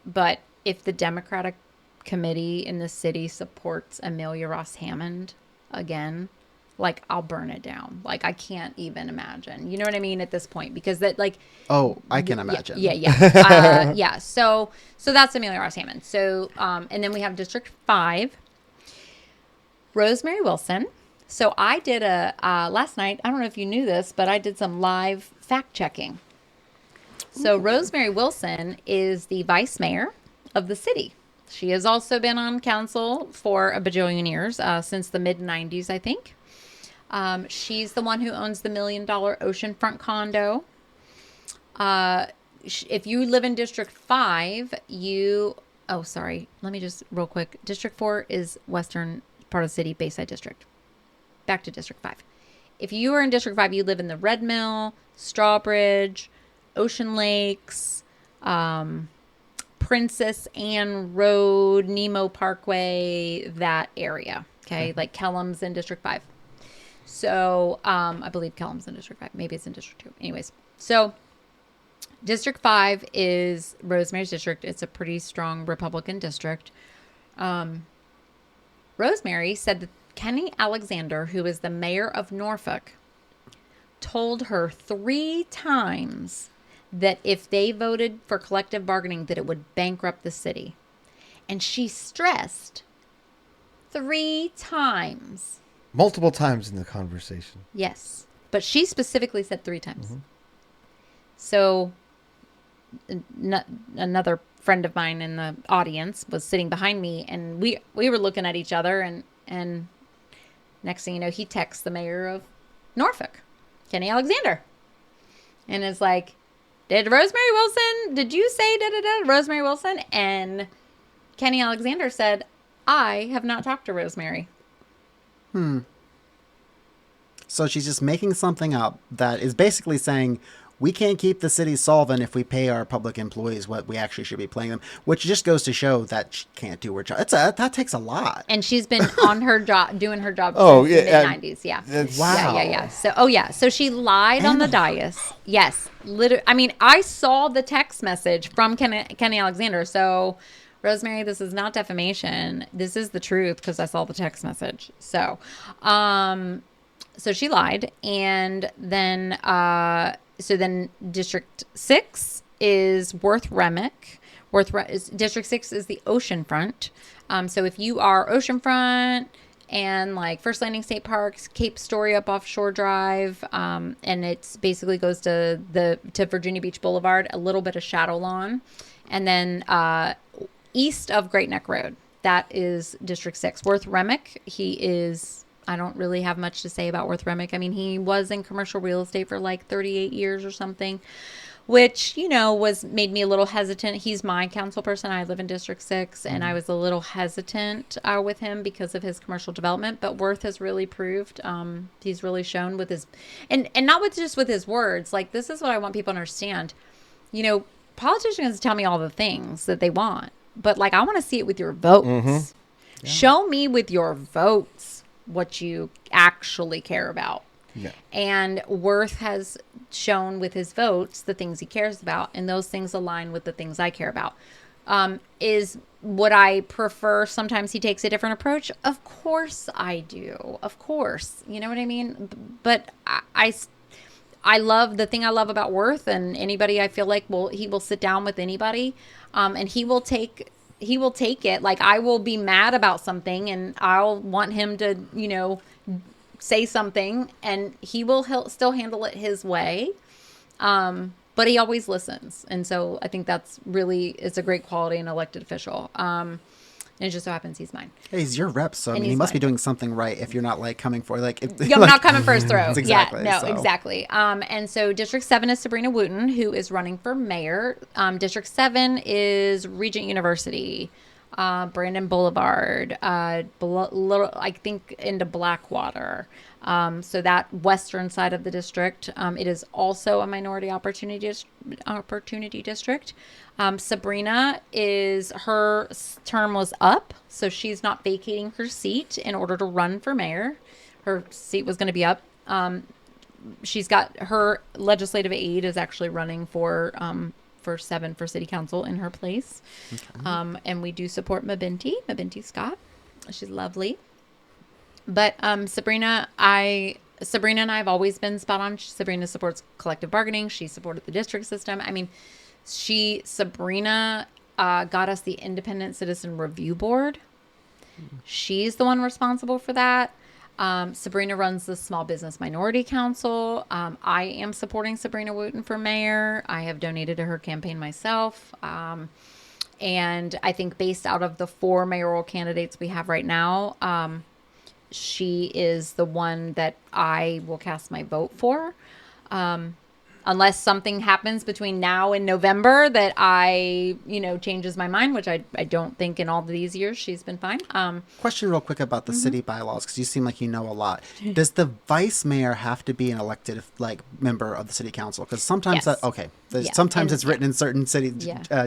But if the Democratic committee in the city supports Amelia Ross Hammond again, like, I'll burn it down. Like, I can't even imagine. You know what I mean at this point? Because that, like... Oh, I can imagine. Yeah. Yeah. So that's Amelia Ross Hammond. So, and then we have District 5. Rosemary Wilson. So I did last night, I don't know if you knew this, but I did some live fact-checking. So Rosemary Wilson is the vice mayor of the city. She has also been on council for a bajillion years, since the mid-90s, I think. She's the one who owns the $1 million oceanfront condo. If you live in District 5, let me just real quick. District 4 is western part of the city, Bayside District. Back to District 5. If you are in District 5, you live in the Red Mill, Strawbridge, Ocean Lakes, Princess Anne Road, Nemo Parkway, that area. Okay, like Kellum's in District 5. So, I believe Kellum's in District 5. Maybe it's in District 2. Anyways, so District 5 is Rosemary's district. It's a pretty strong Republican district. Rosemary said that Kenny Alexander, who is the mayor of Norfolk, told her 3 times that if they voted for collective bargaining, that it would bankrupt the city. And she stressed 3 times. Multiple times in the conversation. Yes. But she specifically said 3 times. Mm-hmm. So another friend of mine in the audience was sitting behind me, and we were looking at each other, and next thing you know, he texts the mayor of Norfolk, Kenny Alexander, and is like, did you say Rosemary Wilson? And Kenny Alexander said, I have not talked to Rosemary. So she's just making something up that is basically saying, we can't keep the city solvent if we pay our public employees what we actually should be paying them, which just goes to show that she can't do her job. That takes a lot. And she's been on her job, doing her job since the mid-90s. Yeah. Wow. Yeah. So she lied on the dais. Yes. I mean, I saw the text message from Kenny Alexander. So, Rosemary, this is not defamation. This is the truth because I saw the text message. So, so she lied. And then, so then District 6 is Worth Remick. District 6 is the oceanfront. So if you are oceanfront and like First Landing State Parks, Cape Story up Offshore Drive, and it's basically goes to Virginia Beach Boulevard, a little bit of Shadow Lawn, and then east of Great Neck Road, that is District 6. Worth Remick, I don't really have much to say about Worth Remick. I mean, he was in commercial real estate for like 38 years or something, which, made me a little hesitant. He's my council person. I live in District 6, and I was a little hesitant with him because of his commercial development. But Worth has really proved, he's really shown with his, and not just with his words. Like, this is what I want people to understand. Politicians tell me all the things that they want, but like, I want to see it with your votes. Mm-hmm. Yeah. Show me with your votes what you actually care about. Yeah. And Worth has shown with his votes the things he cares about, and those things align with the things I care about. Is would I prefer sometimes he takes a different approach? Of course I do. Of course. You know what I mean? But I love the thing I love about Worth, and anybody I feel like he will sit down with anybody, and he will take it. Like, I will be mad about something and I'll want him to, say something, and he'll still handle it his way. But he always listens. And so I think it's a great quality in an elected official. And it just so happens he's mine. Hey, he's your rep, so he must be doing something right if you're not like coming for I'm not coming for his throat. Exactly. Yeah, no, exactly. And so District 7 is Sabrina Wooten, who is running for mayor. District 7 is Regent University. Brandon Boulevard, little, I think into Blackwater. So that western side of the district, it is also a minority opportunity district. Sabrina her term was up, so she's not vacating her seat in order to run for mayor. Her seat was going to be up. She's got her legislative aide is actually running for 7 for city council in her place. Okay. And we do support Mabinty Scott. She's lovely. But Sabrina and I have always been spot on. Sabrina supports collective bargaining. She supported the district system. I mean, Sabrina got us the Independent Citizen Review Board. She's the one responsible for that. Sabrina runs the Small Business Minority Council. I am supporting Sabrina Wooten for mayor. I have donated to her campaign myself. And I think based out of the 4 mayoral candidates we have right now, she is the one that I will cast my vote for. Unless something happens between now and November that changes my mind, which I don't think in all these years she's been fine. Question real quick about the city bylaws, because you seem like you know a lot. Does the vice mayor have to be an elected member of the city council? Because sometimes Yes. sometimes it's written in certain city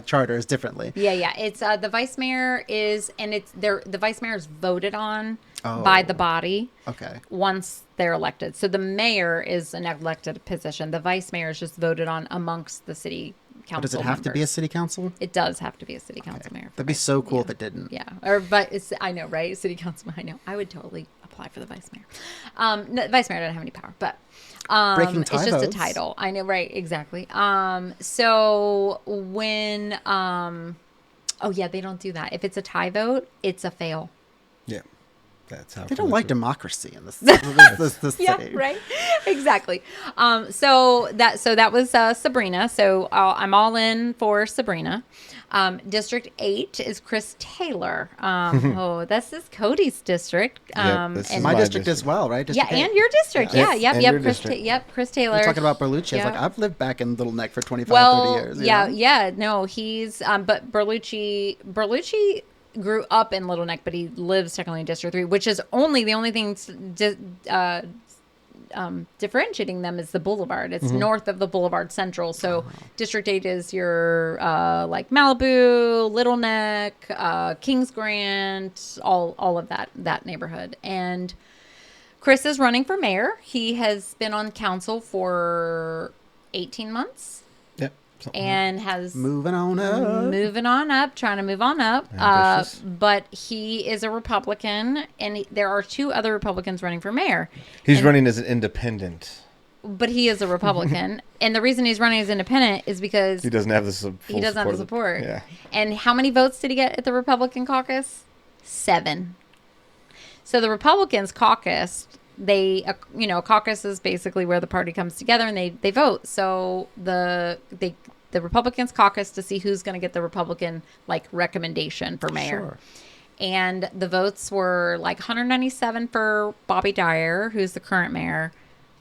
charters differently. Yeah. It's the vice mayor the vice mayor is voted on by the body. Okay. Once they're elected. So the mayor is an elected position. The vice mayor is just voted on amongst the city council. But does it have to be a city council? It does have to be a city council mayor. That'd be so cool if it didn't. Yeah. I know, right? City council. I know. I would totally apply for the vice mayor. No, vice mayor doesn't have any power, but breaking tie it's just votes. a title. I know, right? Exactly. So when they don't do that. If it's a tie vote, it's a fail. Yeah. That's how they don't like democracy in this city. Yeah, right. Exactly. So that was Sabrina. So I'm all in for Sabrina. District 8 is Chris Taylor. This is Cody's district. This is my district as well, right? District 8. And your district. Chris Taylor. You're talking about Berlucci. I was like, I've lived back in Little Neck for 25, 30 years. No, he's but Berlucci grew up in Little Neck, but he lives technically in District 3, which is the only thing differentiating them is the boulevard. It's north of the Boulevard Central. So District 8 is your like Malibu, Little Neck, Kings Grant, all of that neighborhood. And Chris is running for mayor. He has been on council for 18 months. And has moving on up, trying to move on up. But he is a Republican, and there are 2 other Republicans running for mayor. He's running as an independent. But he is a Republican, and the reason he's running as independent is because he doesn't have the support. Yeah. And how many votes did he get at the Republican caucus? 7. So the Republicans caucused. Caucus is basically where the party comes together and they vote. So the Republicans caucus to see who's going to get the Republican recommendation for mayor. Sure. And the votes were 197 for Bobby Dyer, who's the current mayor,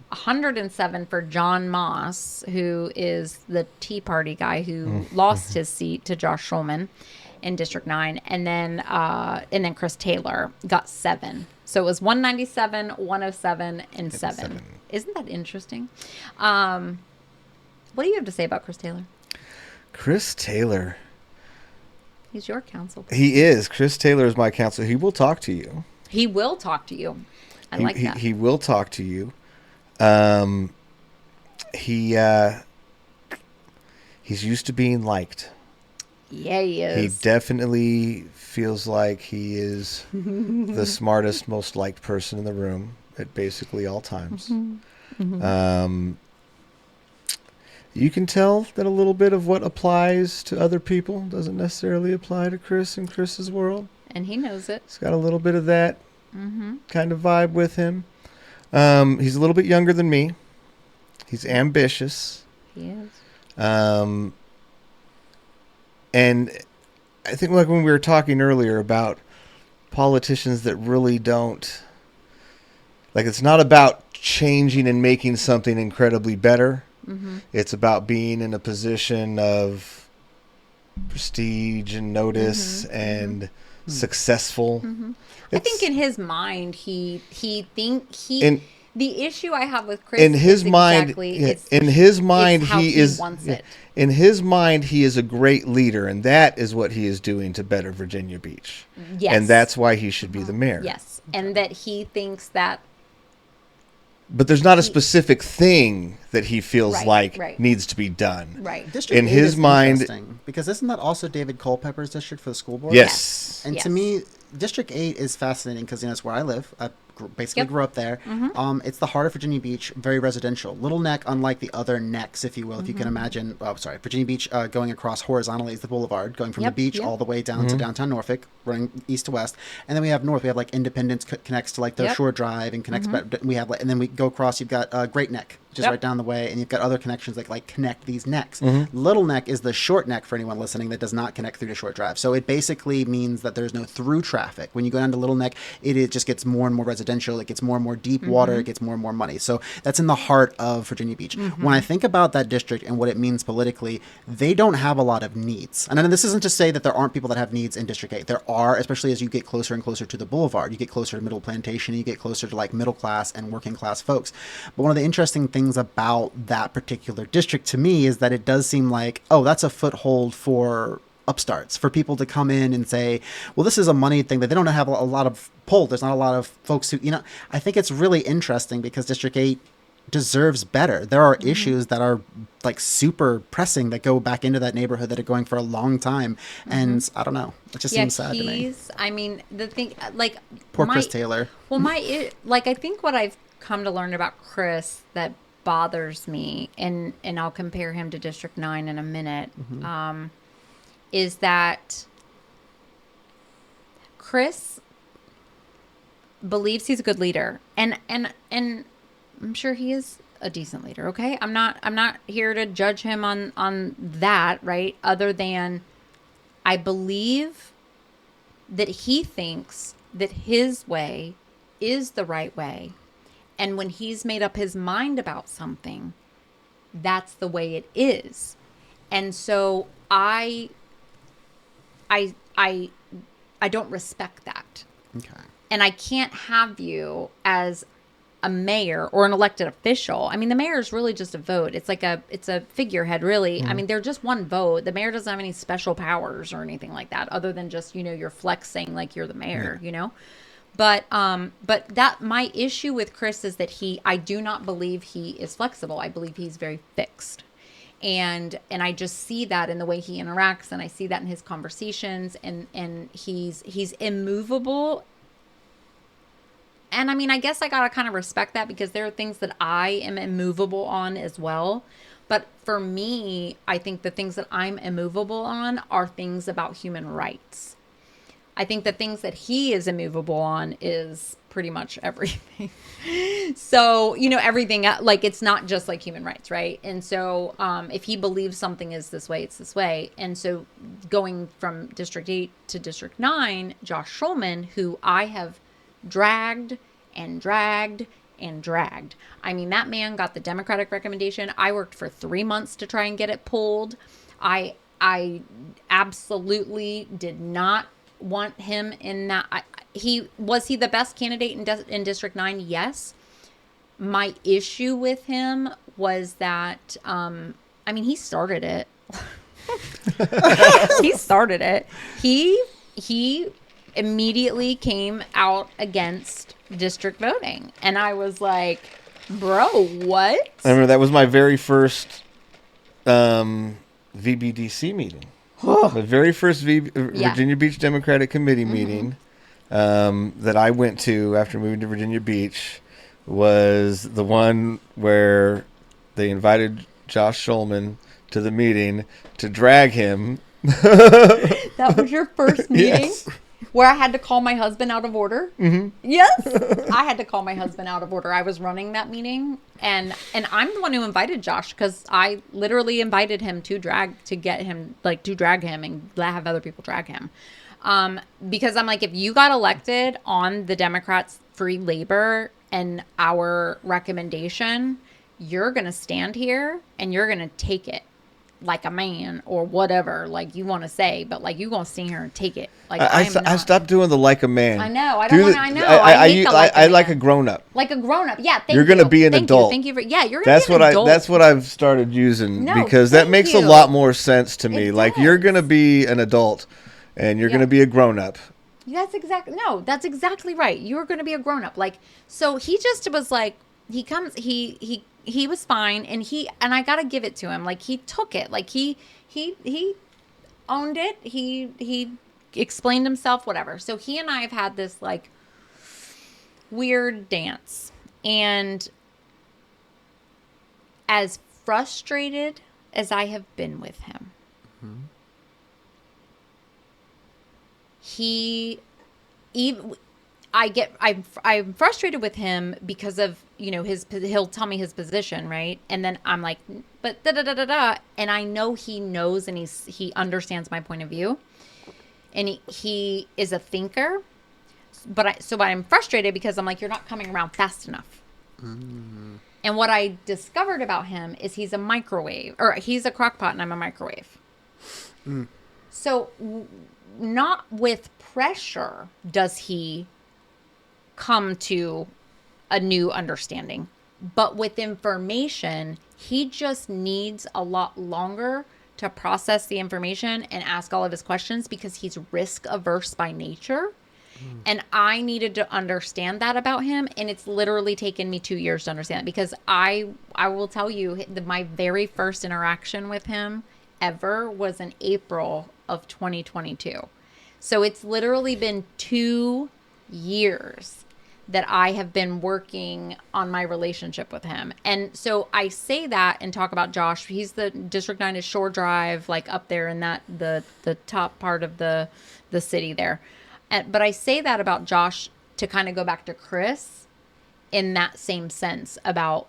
107 for John Moss, who is the Tea Party guy who lost his seat to Josh Schulman in District 9, and then Chris Taylor got 7. So it was 197, 107, and 7. Isn't that interesting? What do you have to say about Chris Taylor? Chris Taylor. He's your counsel. He is. Chris Taylor is my counsel. He will talk to you. He will talk to you. I like that. He will talk to you. He's used to being liked. Yeah, he is. He definitely feels like he is the smartest, most liked person in the room at basically all times. You can tell that a little bit of what applies to other people doesn't necessarily apply to Chris in Chris's world. And he knows it. He's got a little bit of that kind of vibe with him. He's a little bit younger than me. He's ambitious. He is. And I think when we were talking earlier about politicians that really don't, it's not about changing and making something incredibly better. It's about being in a position of prestige and notice and successful. I think in his mind, the issue I have with Chris in his is mind, exactly, in his mind, it's how he he wants it. In his mind, he is a great leader, and that is what he is doing to better Virginia Beach. Yes. And that's why he should be the mayor. Yes. And that he thinks that. But there's not a specific thing that he feels Right, needs to be done. Right. District In 8 his is mind- interesting, because isn't that also David Culpepper's district for the school board? Yes. And to me, District 8 is fascinating because, it's where I live. I basically grew up there. It's the heart of Virginia Beach, very residential. Little Neck, unlike the other necks, if you will, if you can imagine. Virginia Beach going across horizontally is the boulevard, going from the beach all the way down to downtown Norfolk, running east to west. And then we have north. We have Independence connects to the Shore Drive and connects. We have and then we go across. You've got Great Neck, which is right down the way, and you've got other connections that connect these necks. Little Neck is the short neck for anyone listening that does not connect through to Short Drive. So it basically means that there's no through traffic. When you go down to Little Neck, it just gets more and more residential. It gets more and more deep water. It gets more and more money. So that's in the heart of Virginia Beach. When I think about that district and what it means politically, they don't have a lot of needs. And this isn't to say that there aren't people that have needs in District 8. There are, especially as you get closer and closer to the boulevard. You get closer to Middle Plantation. You get closer to middle class and working class folks. But one of the interesting things about that particular district to me is that it does seem like, that's a foothold for upstarts, for people to come in and say, well, this is a money thing that they don't have a lot of pull. There's not a lot of folks who, I think it's really interesting because District 8 deserves better. There are issues that are super pressing that go back into that neighborhood that are going for a long time. And I don't know. It just seems sad to me. The thing, poor Chris Taylor. Well, I think what I've come to learn about Chris that bothers me, and I'll compare him to District 9 in a minute, is that Chris believes he's a good leader, and I'm sure he is a decent leader. Okay, I'm not here to judge him on that, right? Other than I believe that he thinks that his way is the right way, and when he's made up his mind about something, that's the way it is. And so I don't respect that. Okay. And I can't have you as a mayor or an elected official. The mayor is really just a vote. It's it's a figurehead, really. They're just one vote. The mayor doesn't have any special powers or anything like that, other than just, you're flexing like you're the mayor, But that my issue with Chris is that I do not believe he is flexible. I believe he's very fixed. And I just see that in the way he interacts, and I see that in his conversations, and he's immovable. And I guess I gotta kind of respect that, because there are things that I am immovable on as well. But for me, I think the things that I'm immovable on are things about human rights. I think the things that he is immovable on is pretty much everything. So, everything, it's not just human rights, right? And so if he believes something is this way, it's this way. And so going from District 8 to District 9, Josh Schulman, who I have dragged and dragged and dragged. That man got the Democratic recommendation. I worked for 3 months to try and get it pulled. I absolutely did not want him in that. Was he the best candidate in District 9? Yes. My issue with him was that he started it. He started it. He immediately came out against district voting, and I was like, bro, what? I remember that was my very first VBDC meeting. The very first Virginia Beach Democratic Committee meeting that I went to after moving to Virginia Beach was the one where they invited Josh Schulman to the meeting to drag him. That was your first meeting? Yes. Where I had to call my husband out of order? Mm-hmm. Yes. I had to call my husband out of order. I was running that meeting, and I'm the one who invited Josh, because I literally invited him to drag him and have other people drag him. Because I'm like, if you got elected on the Democrats' free labor and our recommendation, you're going to stand here and you're going to take it. like a man or whatever, like you want to say, but like you gonna sit here and take it. Like I stopped doing the like a man. I know. I don't want to. I know. I like a grown up. Like a grown up. Yeah. You're gonna be an adult. Thank you for. Yeah. You're gonna be an adult. That's what I've started using No, because that thank makes a you. lot more sense to me. It Like does. you're gonna be an adult, and you're gonna be a grown up. That's exactly right. You're going to be a grown up. Like, so he just was like, he was fine. And I got to give it to him. Like he took it. Like he owned it. He explained himself, whatever. So he and I have had this like weird dance. And as frustrated as I have been with him, I'm frustrated with him because of, he'll tell me his position, right? And then I'm like, but da da da da da. And I know he knows and he understands my point of view. And he is a thinker. But I'm frustrated because I'm like, you're not coming around fast enough. Mm. And what I discovered about him is he's a crock pot and I'm a microwave. Mm. So not with pressure does he come to a new understanding, but with information, he just needs a lot longer to process the information and ask all of his questions because he's risk averse by nature. And I needed to understand that about him. And it's literally taken me 2 years to understand it because I will tell you my very first interaction with him ever was in April of 2022. So it's literally been 2 years that I have been working on my relationship with him. And so I say that and talk about Josh. He's the District 9 is Shore Drive, like up there in that the top part of the city there. But I say that about Josh to kind of go back to Chris in that same sense about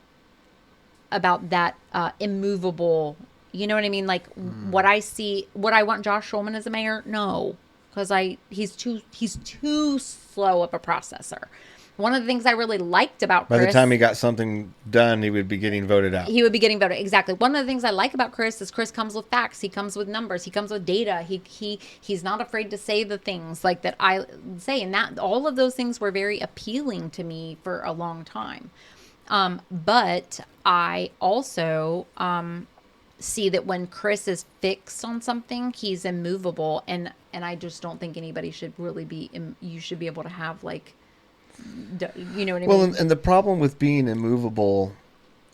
that immovable, you know what I mean? Like what I want Josh Schulman as a mayor? No, because he's too slow of a processor. One of the things I really liked about Chris... By the time he got something done, he would be getting voted out. He would be getting voted, exactly. One of the things I like about Chris is Chris comes with facts. He comes with numbers. He comes with data. He's not afraid to say the things like that I say. And that all of those things were very appealing to me for a long time. But I also see that when Chris is fixed on something, he's immovable. And I just don't think anybody should really be... You should be able to have like... You know what I mean? Well, and the problem with being immovable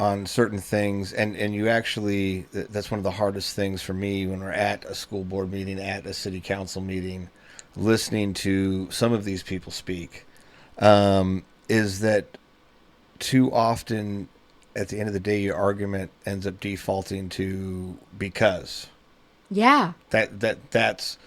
on certain things, and you actually, that's one of the hardest things for me when we're at a school board meeting, at a city council meeting, listening to some of these people speak, is that too often at the end of the day, your argument ends up defaulting to because. Yeah. That's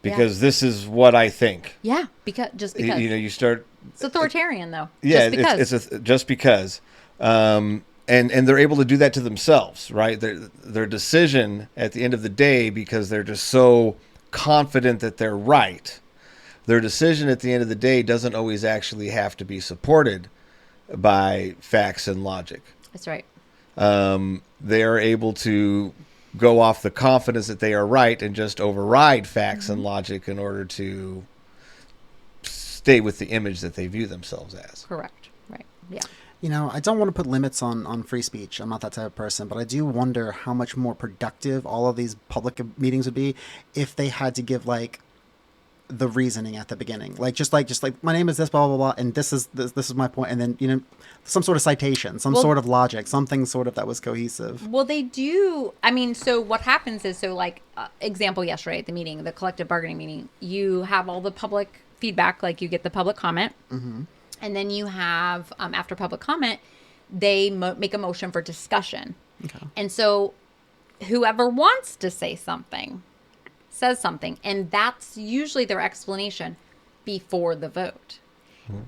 because this is what I think. Yeah, because. You start... It's authoritarian, though. Yeah, it's just because. And they're able to do that to themselves, right? Their decision at the end of the day, because they're just so confident that they're right, their decision at the end of the day doesn't always actually have to be supported by facts and logic. That's right. They are able to go off the confidence that they are right and just override facts and logic in order to stay with the image that they view themselves as. Correct. Right. Yeah. I don't want to put limits on free speech. I'm not that type of person, but I do wonder how much more productive all of these public meetings would be if they had to give like the reasoning at the beginning, like just like my name is this, blah blah blah, and this is my point, and then some sort of citation, sort of logic, something sort of that was cohesive. Well, they do. I mean, so what happens is example yesterday at the meeting, the collective bargaining meeting, you have all the public feedback, like you get the public comment, and then you have after public comment, they make a motion for discussion. Okay. And so whoever wants to say something says something, and that's usually their explanation before the vote.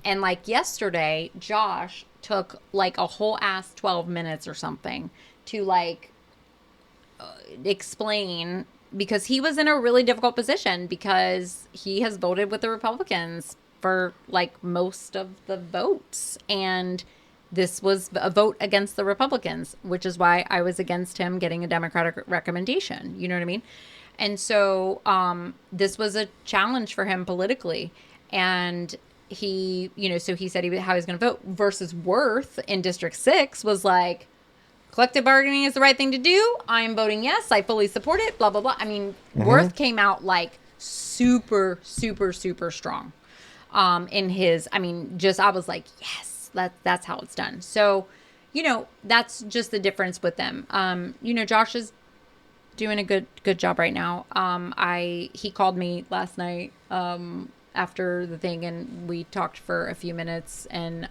And like yesterday, Josh took like a whole ass 12 minutes or something to like explain, because he was in a really difficult position because he has voted with the Republicans for like most of the votes. And this was a vote against the Republicans, which is why I was against him getting a Democratic recommendation. You know what I mean? And so this was a challenge for him politically. And he, so he said how he was going to vote versus Worth in District 6 was like, collective bargaining is the right thing to do. I am voting yes. I fully support it, blah, blah, blah. I mean, Worth came out like super, super, super strong in his, I was like, yes. That's how it's done. So, that's just the difference with them. Josh is doing a good job right now. He called me last night after the thing, and we talked for a few minutes. And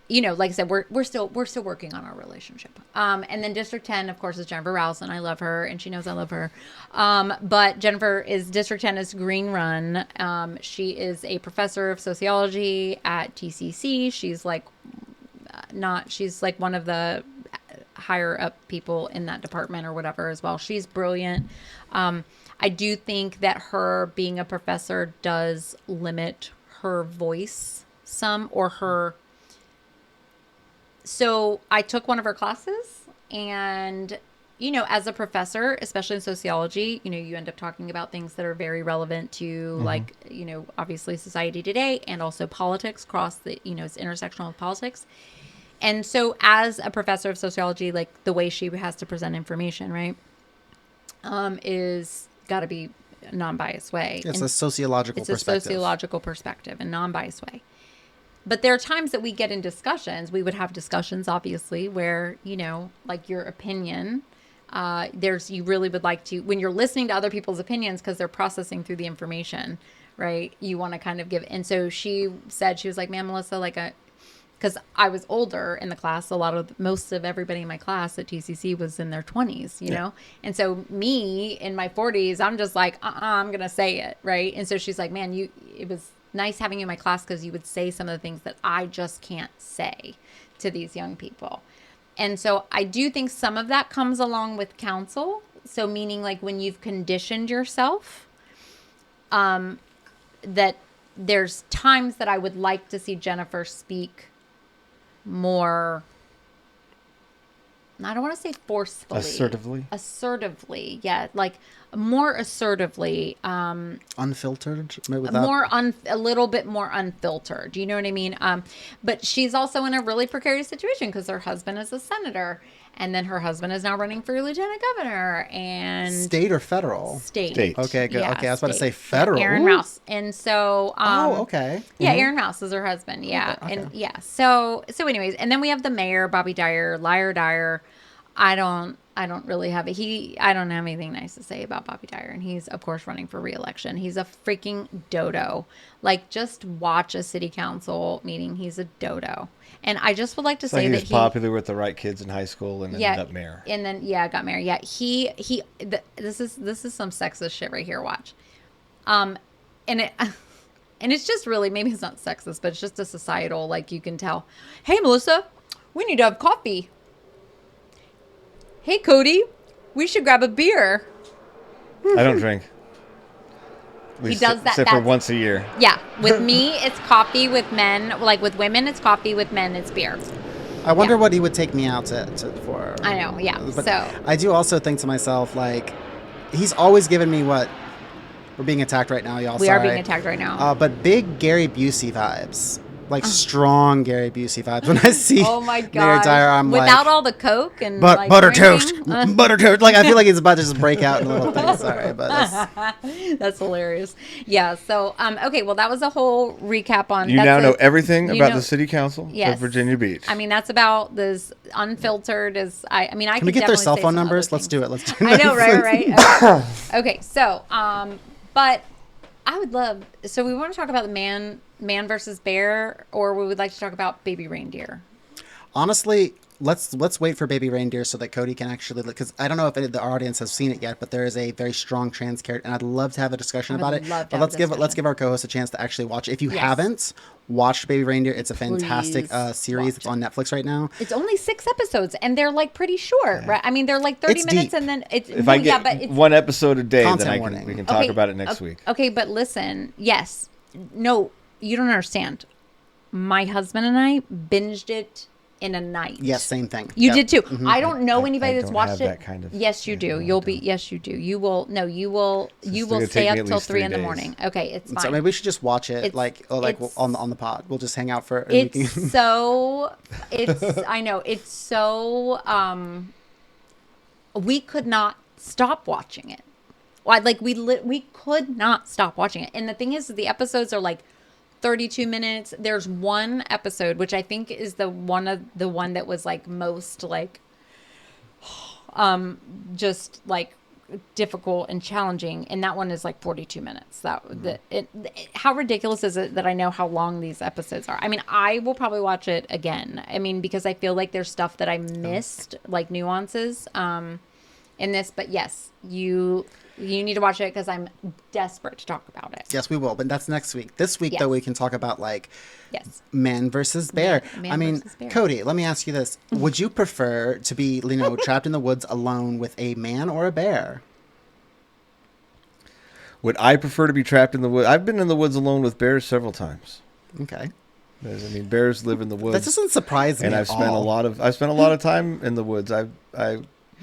like I said, we're still working on our relationship. And then District 10, of course, is Jennifer Rouse, and I love her, and she knows I love her. But District 10 is Green Run. She is a professor of sociology at TCC. She's like one of the higher up people in that department or whatever as well. She's brilliant. I do think that her being a professor does limit her voice some, or her. So I took one of her classes, and, as a professor, especially in sociology, you end up talking about things that are very relevant to like, obviously society today, and also politics across the, it's intersectional with politics. And so as a professor of sociology, like the way she has to present information, right, is got to be a non-biased way. It's a sociological perspective. It's a sociological perspective, a non-biased way. But there are times that we get in discussions. We would have discussions, obviously, where, like your opinion, you really would like to, when you're listening to other people's opinions, because they're processing through the information, right? You want to kind of give. And so she said, she was like, man, Melissa, because I was older in the class. Most of everybody in my class at TCC was in their 20s, you know? And so me in my 40s, I'm just like, I'm going to say it, right? And so she's like, man, it was nice having you in my class because you would say some of the things that I just can't say to these young people. And so I do think some of that comes along with counsel. So meaning like when you've conditioned yourself, that there's times that I would like to see Jennifer speak more, I don't want to say forcefully. Assertively. Yeah. Like more assertively. Unfiltered? A little bit more unfiltered. Do you know what I mean? But she's also in a really precarious situation because her husband is a senator. And then her husband is now running for lieutenant governor. And state or federal? State. Okay, good. Yeah, okay, I was about to say federal. Aaron Rouse. And so okay. Yeah, Aaron Rouse is her husband. Yeah. Okay. And yeah. So anyways, and then we have the mayor, Bobby Dyer, Liar Dyer. I don't really have I don't have anything nice to say about Bobby Dyer. And he's, of course, running for re-election. He's a freaking dodo. Like, just watch a city council meeting. He's a dodo. And I just would like to say that he's popular with the right kids in high school and ended up mayor. And then, got mayor. Yeah, this is some sexist shit right here. Watch. And it's just really, maybe it's not sexist, but it's just a societal, like you can tell. Hey, Melissa, we need to have coffee. Hey, Cody, we should grab a beer. I don't drink. He does that. Except for once a year. Yeah. With me, it's coffee. With men, like with women, it's coffee. With men, it's beer. I wonder what he would take me out for. I know, yeah. But so I do also think to myself, like, he's always given me what? We're being attacked right now, y'all. We are being attacked right now. But big Gary Busey vibes. Like strong Gary Busey vibes. When I see my God. Mayor Dyer, I'm without all the Coke and like butter toast. Butter toast. Like I feel like he's about to just break out in a little thing. Sorry, but that's hilarious. Yeah, so okay, well that was a whole recap on you now know everything about the city council of Virginia Beach. I mean, that's about as unfiltered as I mean, I can we get their cell phone numbers? Let's do it. Let's do it. I know, right? Okay, so but I would love, so we want to talk about the man versus bear, or we would like to talk about baby reindeer. Honestly, let's wait for Baby Reindeer so that Cody can actually, because I don't know if the audience has seen it yet, but there is a very strong trans character, and I'd love to have a discussion about it. But let's give our co-host a chance to actually watch it. If you haven't watched Baby Reindeer, it's a fantastic series. It's on Netflix right now. It's only 6 episodes, and they're like pretty short, right? I mean, they're like 30 minutes, deep. And then it's if I get one episode a day, then we can talk about it next week. Okay, but listen, no, you don't understand. my husband and I binged it in a night. Yes, same thing. You Yep. did too. I don't know anybody that's don't watched have it. that kind of- Yes, you yeah, do. no, I You'll be. don't. Yes, you do. You will. No, you will. You it's will gonna stay take me up at till least 3 3 in the days. morning. Okay, it's fine. So maybe we should just watch it It's- on the pod. We'll just hang out for. And It's we can... so. It's. I know. It's so. We could not stop watching it. Like we could not stop watching it. And the thing is, the episodes are like 32 minutes. There's one episode which I think is the one that was like most like just like difficult and challenging, and that one is like 42 minutes. How ridiculous is it that I know how long these episodes are? I mean, I will probably watch it again. I mean, because I feel like there's stuff that I missed, like nuances in this. But yes, you need to watch it because I'm desperate to talk about it. Yes, we will. But that's next week. This week, Yes. though, we can talk about like Yes. man versus bear. Man I mean, versus bear. Cody, let me ask you this: would you prefer to be, trapped in the woods alone with a man or a bear? Would I prefer to be trapped in the woods? I've been in the woods alone with bears several times. Okay, I mean, bears live in the woods. that doesn't surprise me. And at I've spent all. a lot of time in the woods. I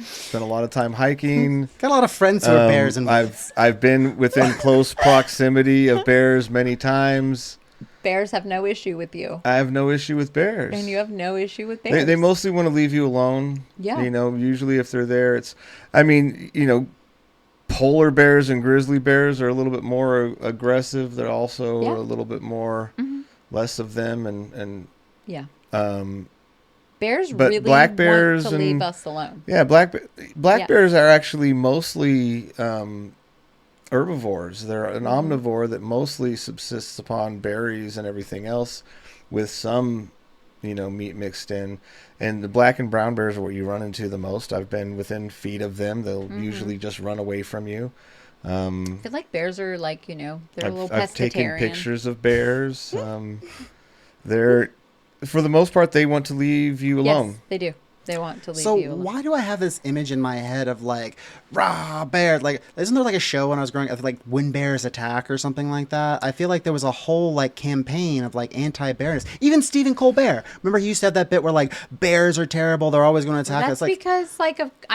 spent a lot of time hiking. Got a lot of friends who are bears and I've been within close proximity of bears many times. Bears have no issue with you, I have no issue with bears. and you have no issue with bears. They mostly want to leave you alone. Yeah. Usually if they're there, polar bears and grizzly bears are a little bit more aggressive. They're also Yeah. a little bit more, less of them. And Yeah. um, Bears But really black bears want to leave and- us alone. yeah, black Yeah. bears are actually mostly herbivores. They're an omnivore that mostly subsists upon berries and everything else, with some, meat mixed in. And the black and brown bears are what you run into the most. I've been within feet of them. They'll usually just run away from you. I feel like bears are like, they're a little I've taken pescatarian. pictures of bears. They're, for the most part, they want to leave you alone. Yes, they do. They want to leave So you alone. why do I have this image in my head of like rah bear? Like, isn't there like a show when I was growing up, like When Bears Attack or something like that? I feel like there was a whole like campaign of like anti-bearness. Even Stephen Colbert, remember he used to have that bit where like bears are terrible, they're always going to attack That's us. Like, because,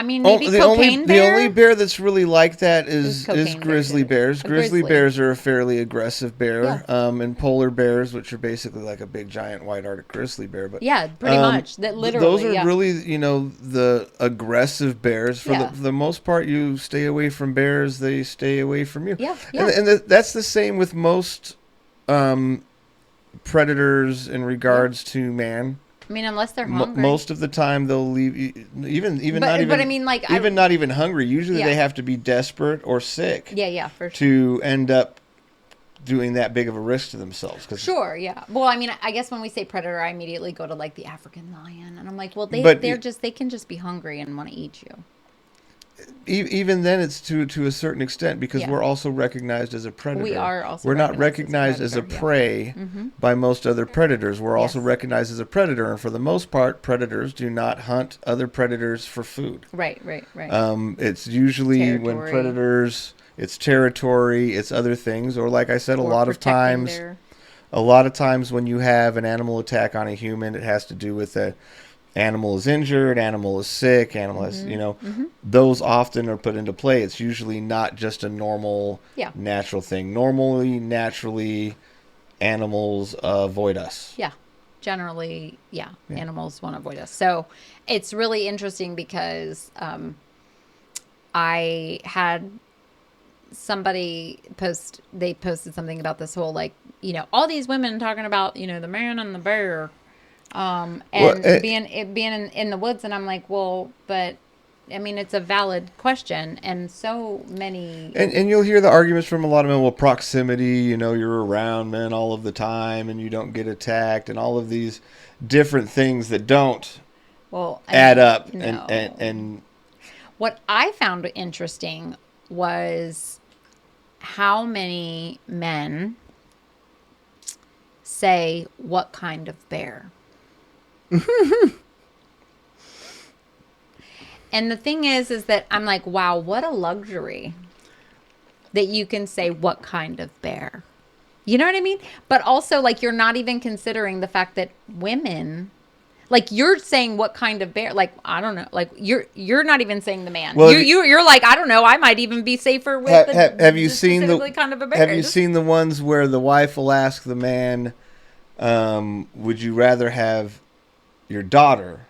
maybe the cocaine bear. only bear that's really like that is cocaine grizzly bear. bears. A Grizzly grizzly. bears are a fairly aggressive bear. Yeah. And polar bears, which are basically like a big giant white Arctic grizzly bear. But Yeah, pretty much. That literally. those are yeah. really, the aggressive bears. For Yeah. the most part, you stay away from bears; they stay away from you. Yeah, yeah. And that's the same with most predators in regards to man. I mean, unless they're hungry. Most of the time, they'll leave. Even But- not even. but I mean, like, not even hungry. Usually, Yeah. they have to be desperate or sick Yeah, for sure. to end up doing that big of a risk to themselves. 'Cause Sure, yeah. Well, I mean, I guess when we say predator, I immediately go to like the African lion, and I'm like, well, they But they can just be hungry and want to eat you. even then, it's to a certain extent because Yeah. we're also recognized as a predator. We are also We're not recognized recognized as as a a predator, prey by most other predators. We're also Yes. recognized as a predator, and for the most part, predators do not hunt other predators for food. Right. It's usually when Territory. predators, it's territory, it's other things, or like I said, Or a lot of protecting times. their- A lot of times when you have an animal attack on a human, it has to do with the animal is injured, animal is sick, animal has, those often are put into play. It's usually not just a normal, Yeah. natural thing. Naturally, animals avoid us. Yeah. Generally, animals want to avoid us. So it's really interesting because I had somebody they posted something about this whole, like, all these women talking about, the man and the bear, and being in the woods. And I'm like, well, but I mean, it's a valid question. And so many. And you'll hear the arguments from a lot of men. Well, proximity, you're around men all of the time and you don't get attacked, and all of these different things that don't add up. No. And What I found interesting was how many men say what kind of bear. And the thing is that I'm like, wow, what a luxury that you can say what kind of bear. You know what I mean? But also, like, you're not even considering the fact that women, like, you're saying what kind of bear, like, I don't know, like, you're not even saying the man. Well, You're like, I don't know, I might even be safer with have you seen specifically kind of a bear. have you seen the ones where the wife will ask the man, would you rather have your daughter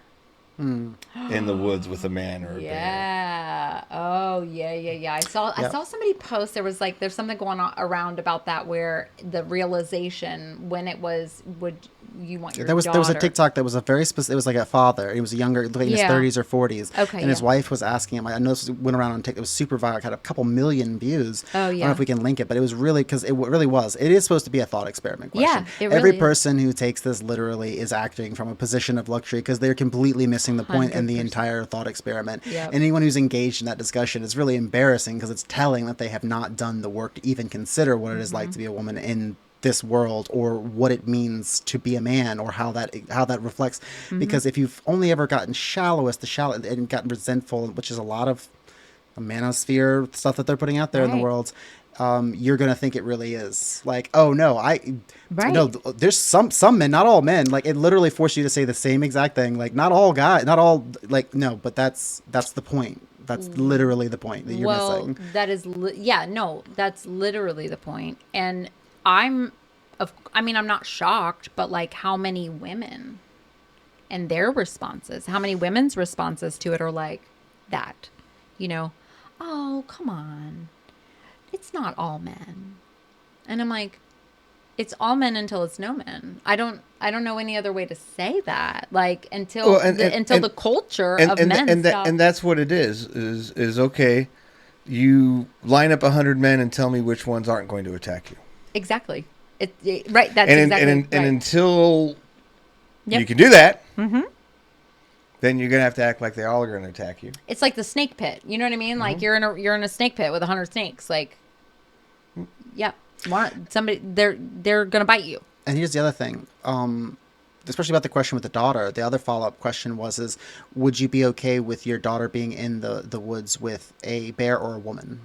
in the woods with a man or a bear? Yeah. Oh, yeah. I saw somebody post. There's something going on around about that where the realization when it was, would you want your There was a daughter? TikTok that was a very specific. It was like a father. He was a younger, like in his 30s or 40s. Okay, And his yeah. wife was asking him. I know this went around on TikTok. It was super viral. It had a couple million views. Oh, I don't yeah. know if we can link it, but it was really because it really was. It is supposed to be a thought experiment question. Yeah, it Every really is. person who takes this literally is acting from a position of luxury because they're completely missing the point in the 100%. entire thought experiment. Yep. And anyone who's engaged in that discussion is really embarrassing because it's telling that they have not done the work to even consider what it is like to be a woman in this world or what it means to be a man or how that reflects. Because if you've only ever gotten shallow and gotten resentful, which is a lot of manosphere stuff that they're putting out there in the Right. world, you're gonna think it really is like, oh no, Right. no, there's some men, not all men, like it literally forced you to say the same exact thing, like not all guys, not all, like, no, but that's the point. That's literally the point that you're missing. That is, that's literally the point. And I'm not shocked, but like how many women and their responses, how many women's responses to it are like that, oh, come on. It's not all men. And I'm like, it's all men until it's no men. I don't know any other way to say that. Like until the culture of men stop. And that's what it is okay. You line up 100 men and tell me which ones aren't going to attack you. Exactly. Right. That's And exactly right. and until Yep. you can do that, then you're gonna have to act like they all are going to attack you. It's like the snake pit. You know what I mean? Like you're in a snake pit with 100 snakes. Like, yeah, they're gonna bite you. And here's the other thing, especially about the question with the daughter. The other follow-up question was, would you be okay with your daughter being in the woods with a bear or a woman?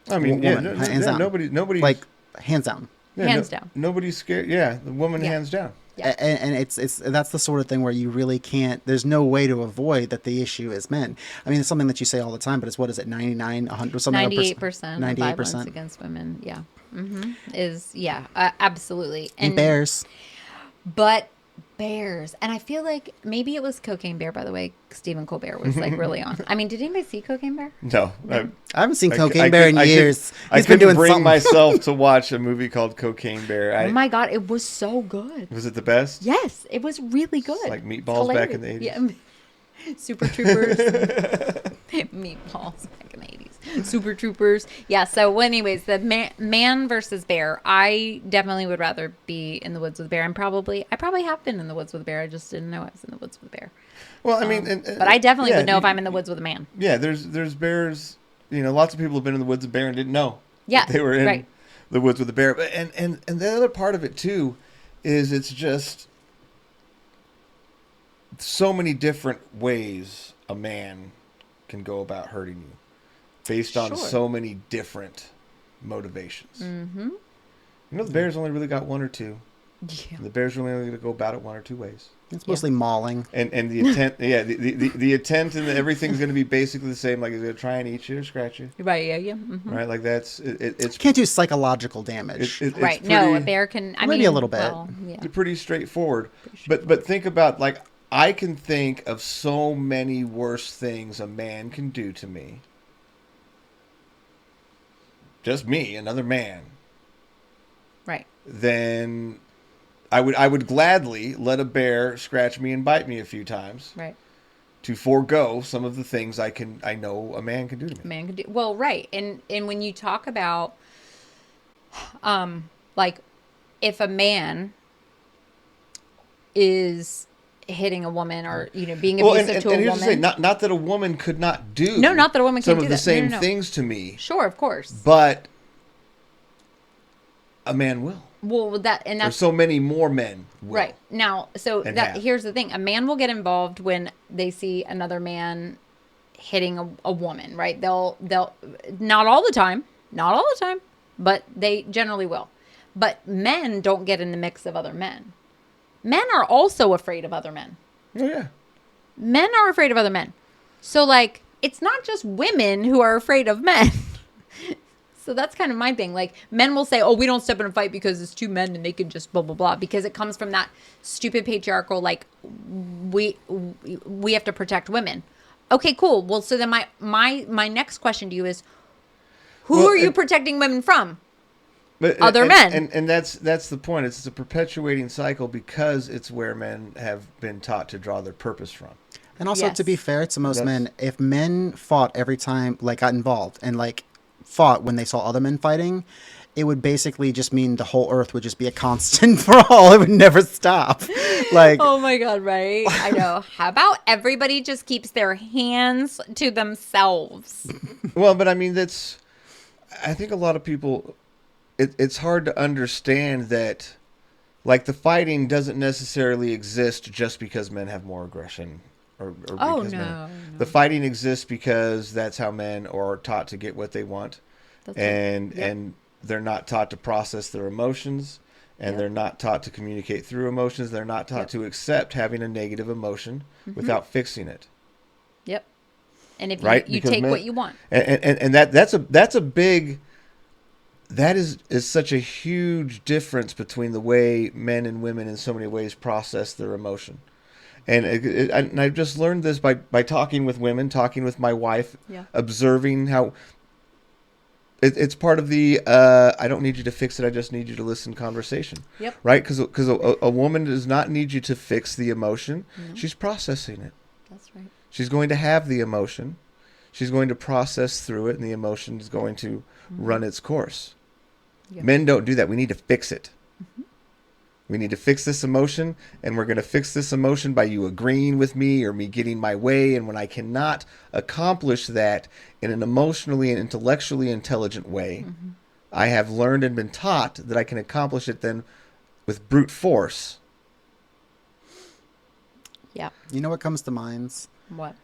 I mean, Woman, hands down. nobody, like hands down. Hands down. Nobody's scared. Yeah, the woman Yeah. hands down. Yeah. And it's that's the sort of thing where you really can't. There's no way to avoid that the issue is men. I mean, it's something that you say all the time, but it's what is it, 99, 100, something? 98% of violence against women. Yeah, absolutely. And bears. But bears, and I feel like maybe it was Cocaine Bear. By the way, Stephen Colbert was like really on. I mean, did anybody see Cocaine Bear? No, I haven't seen I Cocaine Bear in years. I He's been couldn't doing bring something. myself to watch a movie called Cocaine Bear. Oh my god, it was so good. Was it the best? Yes, it was really good. It's like Meatballs back in the 80s. Yeah. Super Troopers. Meatballs back in the 80s. Super Troopers. Yeah, so anyways, the man versus bear. I definitely would rather be in the woods with a bear. I probably have been in the woods with a bear. I just didn't know I was in the woods with a bear. Well, I mean, But I definitely would know if I'm in the woods with a man. Yeah, there's bears. Lots of people have been in the woods with a bear and didn't know. Yeah, that they were in right. the woods with a bear. But and the other part of it too is it's just so many different ways a man can go about hurting you based on Sure. so many different motivations. Mm-hmm. The bears only really got one or two. Yeah. The bears really only going to go about it one or two ways. It's mostly mauling. And the intent, the intent and everything's going to be basically the same. Like, it's going to try and eat you or scratch you. Right, yeah. Mm-hmm. Right? Like, it's You can't do psychological damage. it's Right, pretty, no, a bear can, Maybe a little bit. Well, yeah. pretty straightforward. But think about, like, I can think of so many worse things a man can do to me. Just me, another man. Right. Then I would gladly let a bear scratch me and bite me a few times. Right. To forego some of the things I know a man can do to me. Man can do well, right. And when you talk about like if a man is hitting a woman or being abusive to a here's woman. the thing, not that a woman could not do Not that a woman some can't of do the that. same No. things to me. Sure, of course. But a man will. Well, There's that's so many more men will. right. Now, so And that have. here's the thing. A man will get involved when they see another man hitting a woman, right? They'll not all the time, but they generally will. But men don't get in the mix of other men. Men are also afraid of other men. Oh, yeah. Men are afraid of other men. So, like, it's not just women who are afraid of men. So that's kind of my thing. Like, men will say, oh, we don't step in a fight because it's two men and they can just blah, blah, blah. Because it comes from that stupid patriarchal, like, we have to protect women. Okay, cool. Well, so then my next question to you is, who are you protecting women from? But Other men. And that's the point. It's a perpetuating cycle because it's where men have been taught to draw their purpose from. And also, Yes. to be fair to most That's- men, if men fought every time, like, got involved and, like, fought when they saw other men fighting, it would basically just mean the whole earth would just be a constant for all. It would never stop. Like, Oh my God, right? I know. How about everybody just keeps their hands to themselves? Well, but I mean, I think a lot of people, it's hard to understand that, like, the fighting doesn't necessarily exist just because men have more aggression. Or Oh, because no. The fighting exists because that's how men are taught to get what they want. That's And they're not taught to process their emotions, and Yep. they're not taught to communicate through emotions. They're not taught Yep. to accept having a negative emotion without fixing it. Yep. And if Right? you Because take men- what you want. And that's a big, that is such a huge difference between the way men and women in so many ways process their emotion. And I've just learned this by talking with women, talking with my wife, Yeah. observing how it's part of the I don't need you to fix it, I just need you to listen conversation. Yep. Right? Because a woman does not need you to fix the emotion. She's processing it. That's right. She's going to have the emotion. She's going to process through it, and the emotion is going to run its course. Yep. Men don't do that. We need to fix it. We need to fix this emotion, and we're going to fix this emotion by you agreeing with me or me getting my way. And when I cannot accomplish that in an emotionally and intellectually intelligent way, I have learned and been taught that I can accomplish it then with brute force. Yeah. you know what comes to mind? What?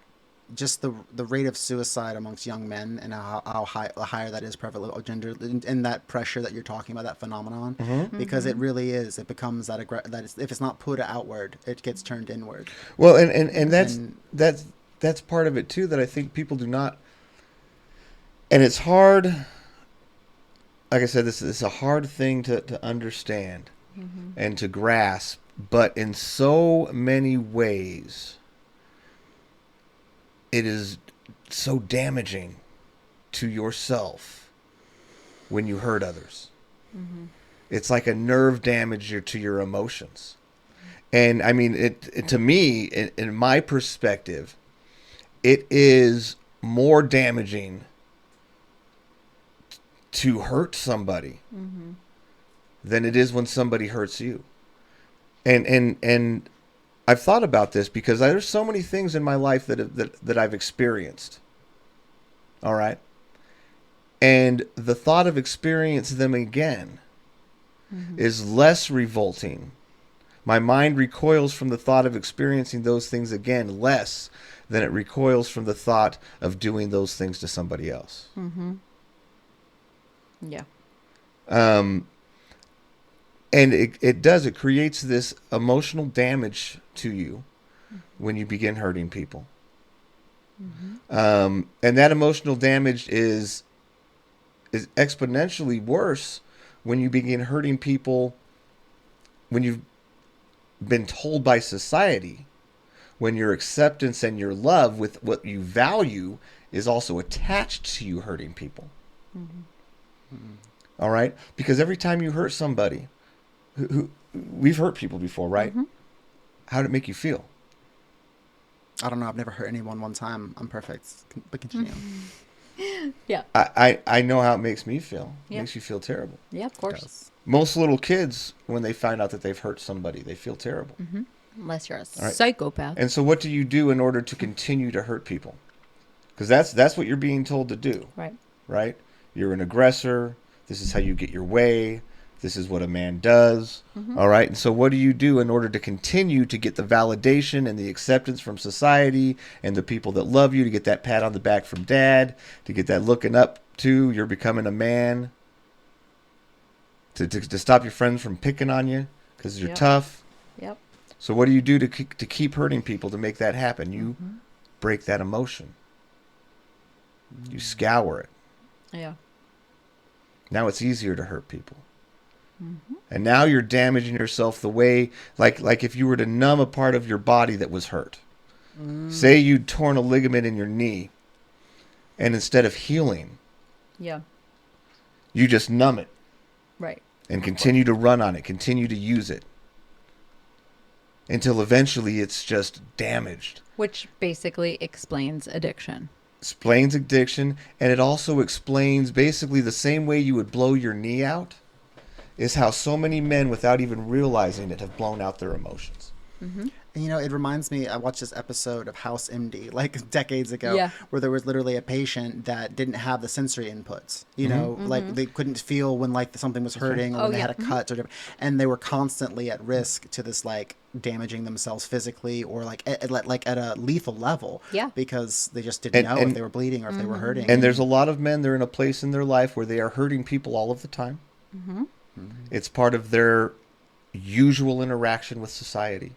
Just the rate of suicide amongst young men and how higher that is prevalent of gender and that pressure that you're talking about, that phenomenon, because it really is. It becomes that if it's not put outward, it gets turned inward. Well, and that's part of it too, that I think people do not. And it's hard. Like I said, this is a hard thing to understand and to grasp, but in so many ways, it is so damaging to yourself when you hurt others. It's like a nerve damage to your emotions. And I mean, it to me, in my perspective, it is more damaging to hurt somebody than it is when somebody hurts you. And I've thought about this because there's so many things in my life that I've experienced. All right. And the thought of experiencing them again is less revolting. My mind recoils from the thought of experiencing those things again less than it recoils from the thought of doing those things to somebody else. Yeah. And it creates this emotional damage to you when you begin hurting people. And that emotional damage is exponentially worse when you begin hurting people when you've been told by society, when your acceptance and your love with what you value is also attached to you hurting people. All right? Because every time you hurt somebody, who we've hurt people before, right? How did it make you feel? I don't know. I've never hurt anyone one time. I'm perfect. But continue. Yeah. I know how it makes me feel. It Yeah. makes you feel terrible. Yeah, of course. Most little kids, when they find out that they've hurt somebody, they feel terrible. Unless you're a right. psychopath. And so what do you do in order to continue to hurt people? Because that's what you're being told to do, Right. right? You're an aggressor. This is how you get your way. This is what a man does. All right. And so what do you do in order to continue to get the validation and the acceptance from society and the people that love you, to get that pat on the back from dad, to get that looking up to, you're becoming a man? to stop your friends from picking on you because you're Yep. tough. Yep. So what do you do to keep hurting people to make that happen? You break that emotion. You scour it. Yeah. Now it's easier to hurt people. And now you're damaging yourself the way, like if you were to numb a part of your body that was hurt. Say you'd torn a ligament in your knee, and instead of healing, Yeah. you just numb it Right. and continue to run on it, continue to use it, until eventually it's just damaged. Which basically explains addiction. Explains addiction, and it also explains basically the same way you would blow your knee out is how so many men, without even realizing it, have blown out their emotions. And, you know, it reminds me, I watched this episode of House MD like decades ago, Yeah. where there was literally a patient that didn't have the sensory inputs, you know, like they couldn't feel when like something was hurting or Oh, when they yeah. had a cut or and they were constantly at risk to this like damaging themselves physically or like at a lethal level. Yeah. Because they just didn't know if And- they were bleeding or if they were hurting. And there's a lot of men, they're in a place in their life where they are hurting people all of the time. It's part of their usual interaction with society.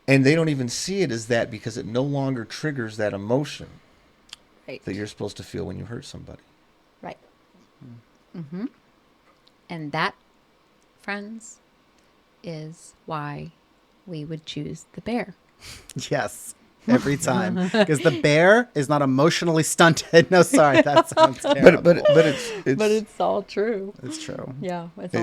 And they don't even see it as that because it no longer triggers that emotion Right. that you're supposed to feel when you hurt somebody. Right. And that, friends, is why we would choose the bear. Yes. Every time, because the bear is not emotionally stunted. No, sorry, that sounds terrible. But it's all true. It's true. Yeah, it's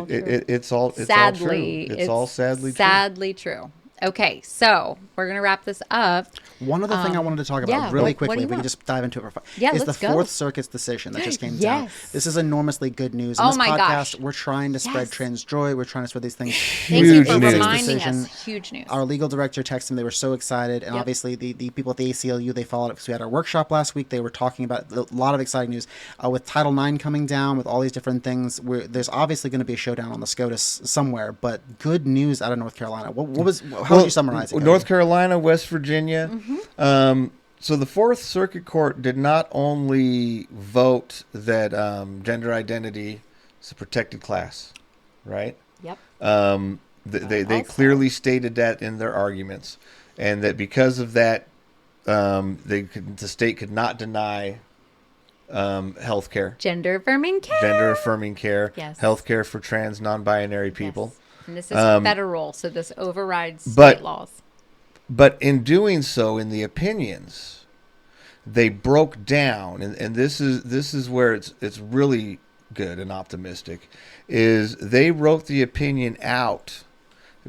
it's all sadly, true. It's all sadly true. sadly true. Okay, so we're gonna wrap this up. One other thing I wanted to talk about yeah, really what do quickly, you if we want? can just dive into it. Yeah, is let's the go. Fourth Circuit's decision that just came down. Yes. This is enormously good news. In Oh this my podcast, gosh. we're trying to spread Yes. trans joy. We're trying to spread these things. Thank you for Huge news. reminding Decision. us. Huge news. Our legal director texted them. They were so excited. And Yep. obviously, the people at the ACLU, they followed it because we had our workshop last week. They were talking about a lot of exciting news. With Title IX coming down, with all these different things, there's obviously going to be a showdown on the SCOTUS somewhere. But good news out of North Carolina. How would you summarize it? North Carolina, West Virginia. So the Fourth Circuit Court did not only vote that gender identity is a protected class, right? Yep. They Also. clearly stated that in their arguments, and that because of that, the state could not deny health care, Gender affirming care. gender affirming care, Yes. health care for trans, non-binary people. Yes. And this is federal, so this overrides state but- laws. But in doing so, in the opinions, they broke down, and this is where it's really good and optimistic, is they wrote the opinion out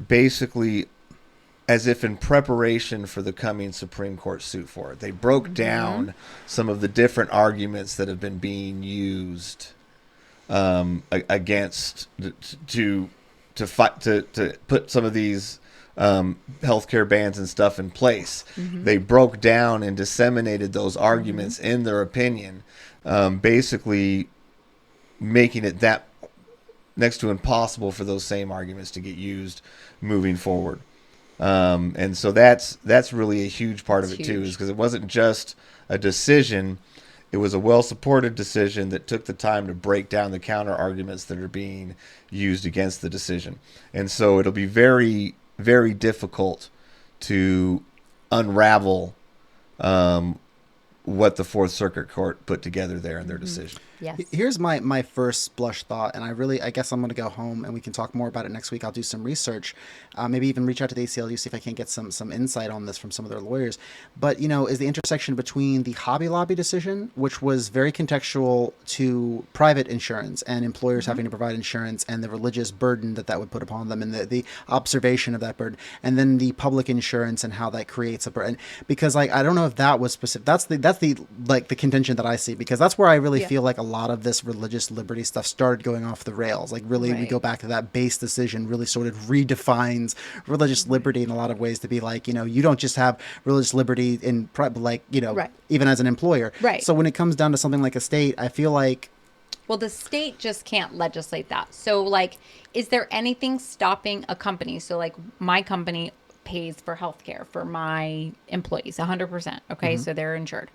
basically as if in preparation for the coming Supreme Court suit for it. They broke down some of the different arguments that have been being used against to put some of these healthcare bans and stuff in place. They broke down and disseminated those arguments in their opinion, basically making it that next to impossible for those same arguments to get used moving forward. And so that's really a huge part of it too, is because it wasn't just a decision. It was a well-supported decision that took the time to break down the counter arguments that are being used against the decision. And so it'll be very, very difficult to unravel what the Fourth Circuit Court put together there in their decision. Yes. Here's my first blush thought, and I guess I'm going to go home and we can talk more about it next week. I'll do some research, maybe even reach out to the ACLU, see if I can't get some insight on this from some of their lawyers. But, is the intersection between the Hobby Lobby decision, which was very contextual to private insurance and employers having to provide insurance and the religious burden that would put upon them and the observation of that burden, and then the public insurance and how that creates a burden. Because I don't know if that was specific. That's the contention that I see, because that's where I really feel like a lot of this religious liberty stuff started going off the rails. Like really, we go back to that base decision really sort of redefines religious liberty in a lot of ways to be like, you don't just have religious liberty in even as an employer. Right. So when it comes down to something like a state, I feel like, well, the state just can't legislate that. So is there anything stopping a company? So my company pays for healthcare for my employees 100%. Okay. So they're insured.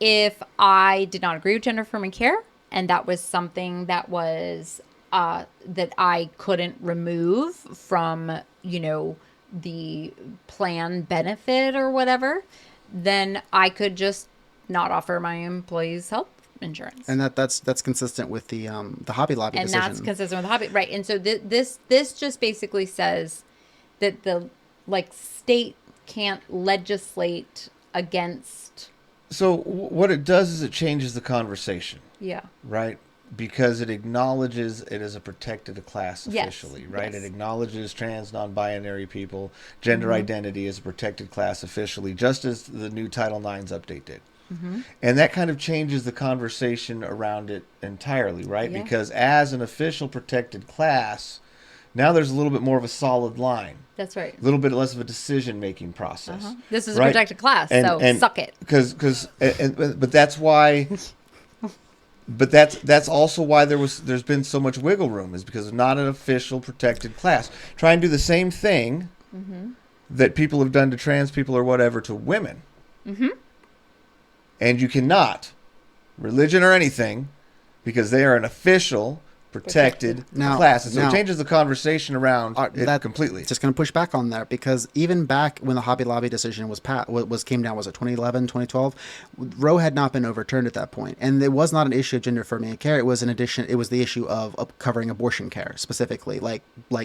If I did not agree with gender affirming care, and that was something that was that I couldn't remove from, the plan benefit or whatever, then I could just not offer my employees health insurance. And that's consistent with the Hobby Lobby And decision. that's consistent with the hobby, right? And so this just basically says that the state can't legislate against. So what it does is it changes the conversation, Yeah. right? Because it acknowledges it as a protected class Yes, officially, right? yes. It acknowledges trans, non-binary people, gender identity as a protected class officially, just as the new Title IX's update did. And that kind of changes the conversation around it entirely, right? Yeah. Because as an official protected class, now there's a little bit more of a solid line, That's right. a little bit less of a decision-making process. This is right? a protected class, so suck it. But that's why. But that's also why there's been so much wiggle room, is because it's not an official protected class. Try and do the same thing that people have done to trans people or whatever to women, and you cannot, religion or anything, because they are an official protected class. And so it changes the conversation around it completely. Just going to push back on that, because even back when the Hobby Lobby decision was came down, was it 2011, 2012? Roe had not been overturned at that point, and it was not an issue of gender affirming care. It was the issue of covering abortion care, specifically like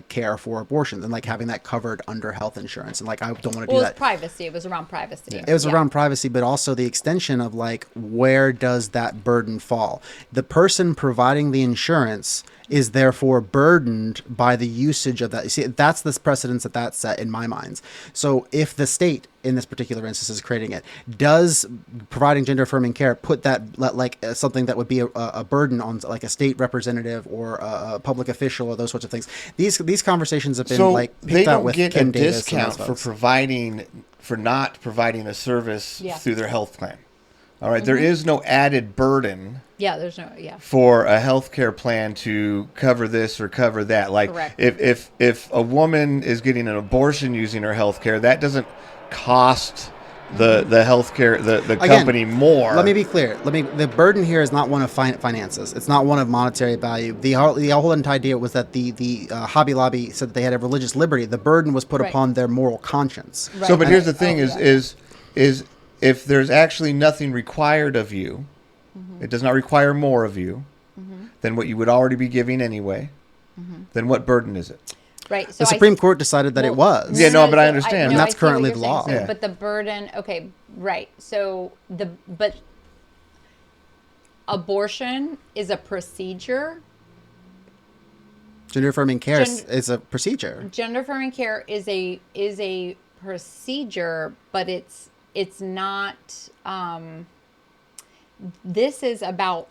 care for abortions, and like having that covered under health insurance. And like, I don't want to do that. It was privacy. It was around privacy. It was around privacy, but also the extension of like, where does that burden fall? The person providing the insurance is therefore burdened by the usage of that. You see, that's the precedence that's set in my mind. So if the state, in this particular instance, is creating it, does providing gender affirming care put that something that would be a burden on like a state representative or a public official or those sorts of things? These conversations have been picked out with Kim Davis. They don't get a discount for not providing a service through their health plan. All right, there is no added burden. Yeah, there's no for a healthcare plan to cover this or cover that. Like, correct. if a woman is getting an abortion using her healthcare, that doesn't cost the healthcare the company more. Let me be clear. The burden here is not one of finances. It's not one of monetary value. The whole entire idea was that the Hobby Lobby said that they had a religious liberty. The burden was put upon their moral conscience. Right. So, but here's the thing: is if there's actually nothing required of you, it does not require more of you than what you would already be giving anyway, then what burden is it? Right. So the Supreme Court decided that it was. Yeah, no, but I understand. And that's I see currently what the you're law. saying. Yeah. But the burden, okay, right. So but abortion is a procedure. Gender affirming care is a procedure. Gender affirming care is a procedure, but it's not. This is about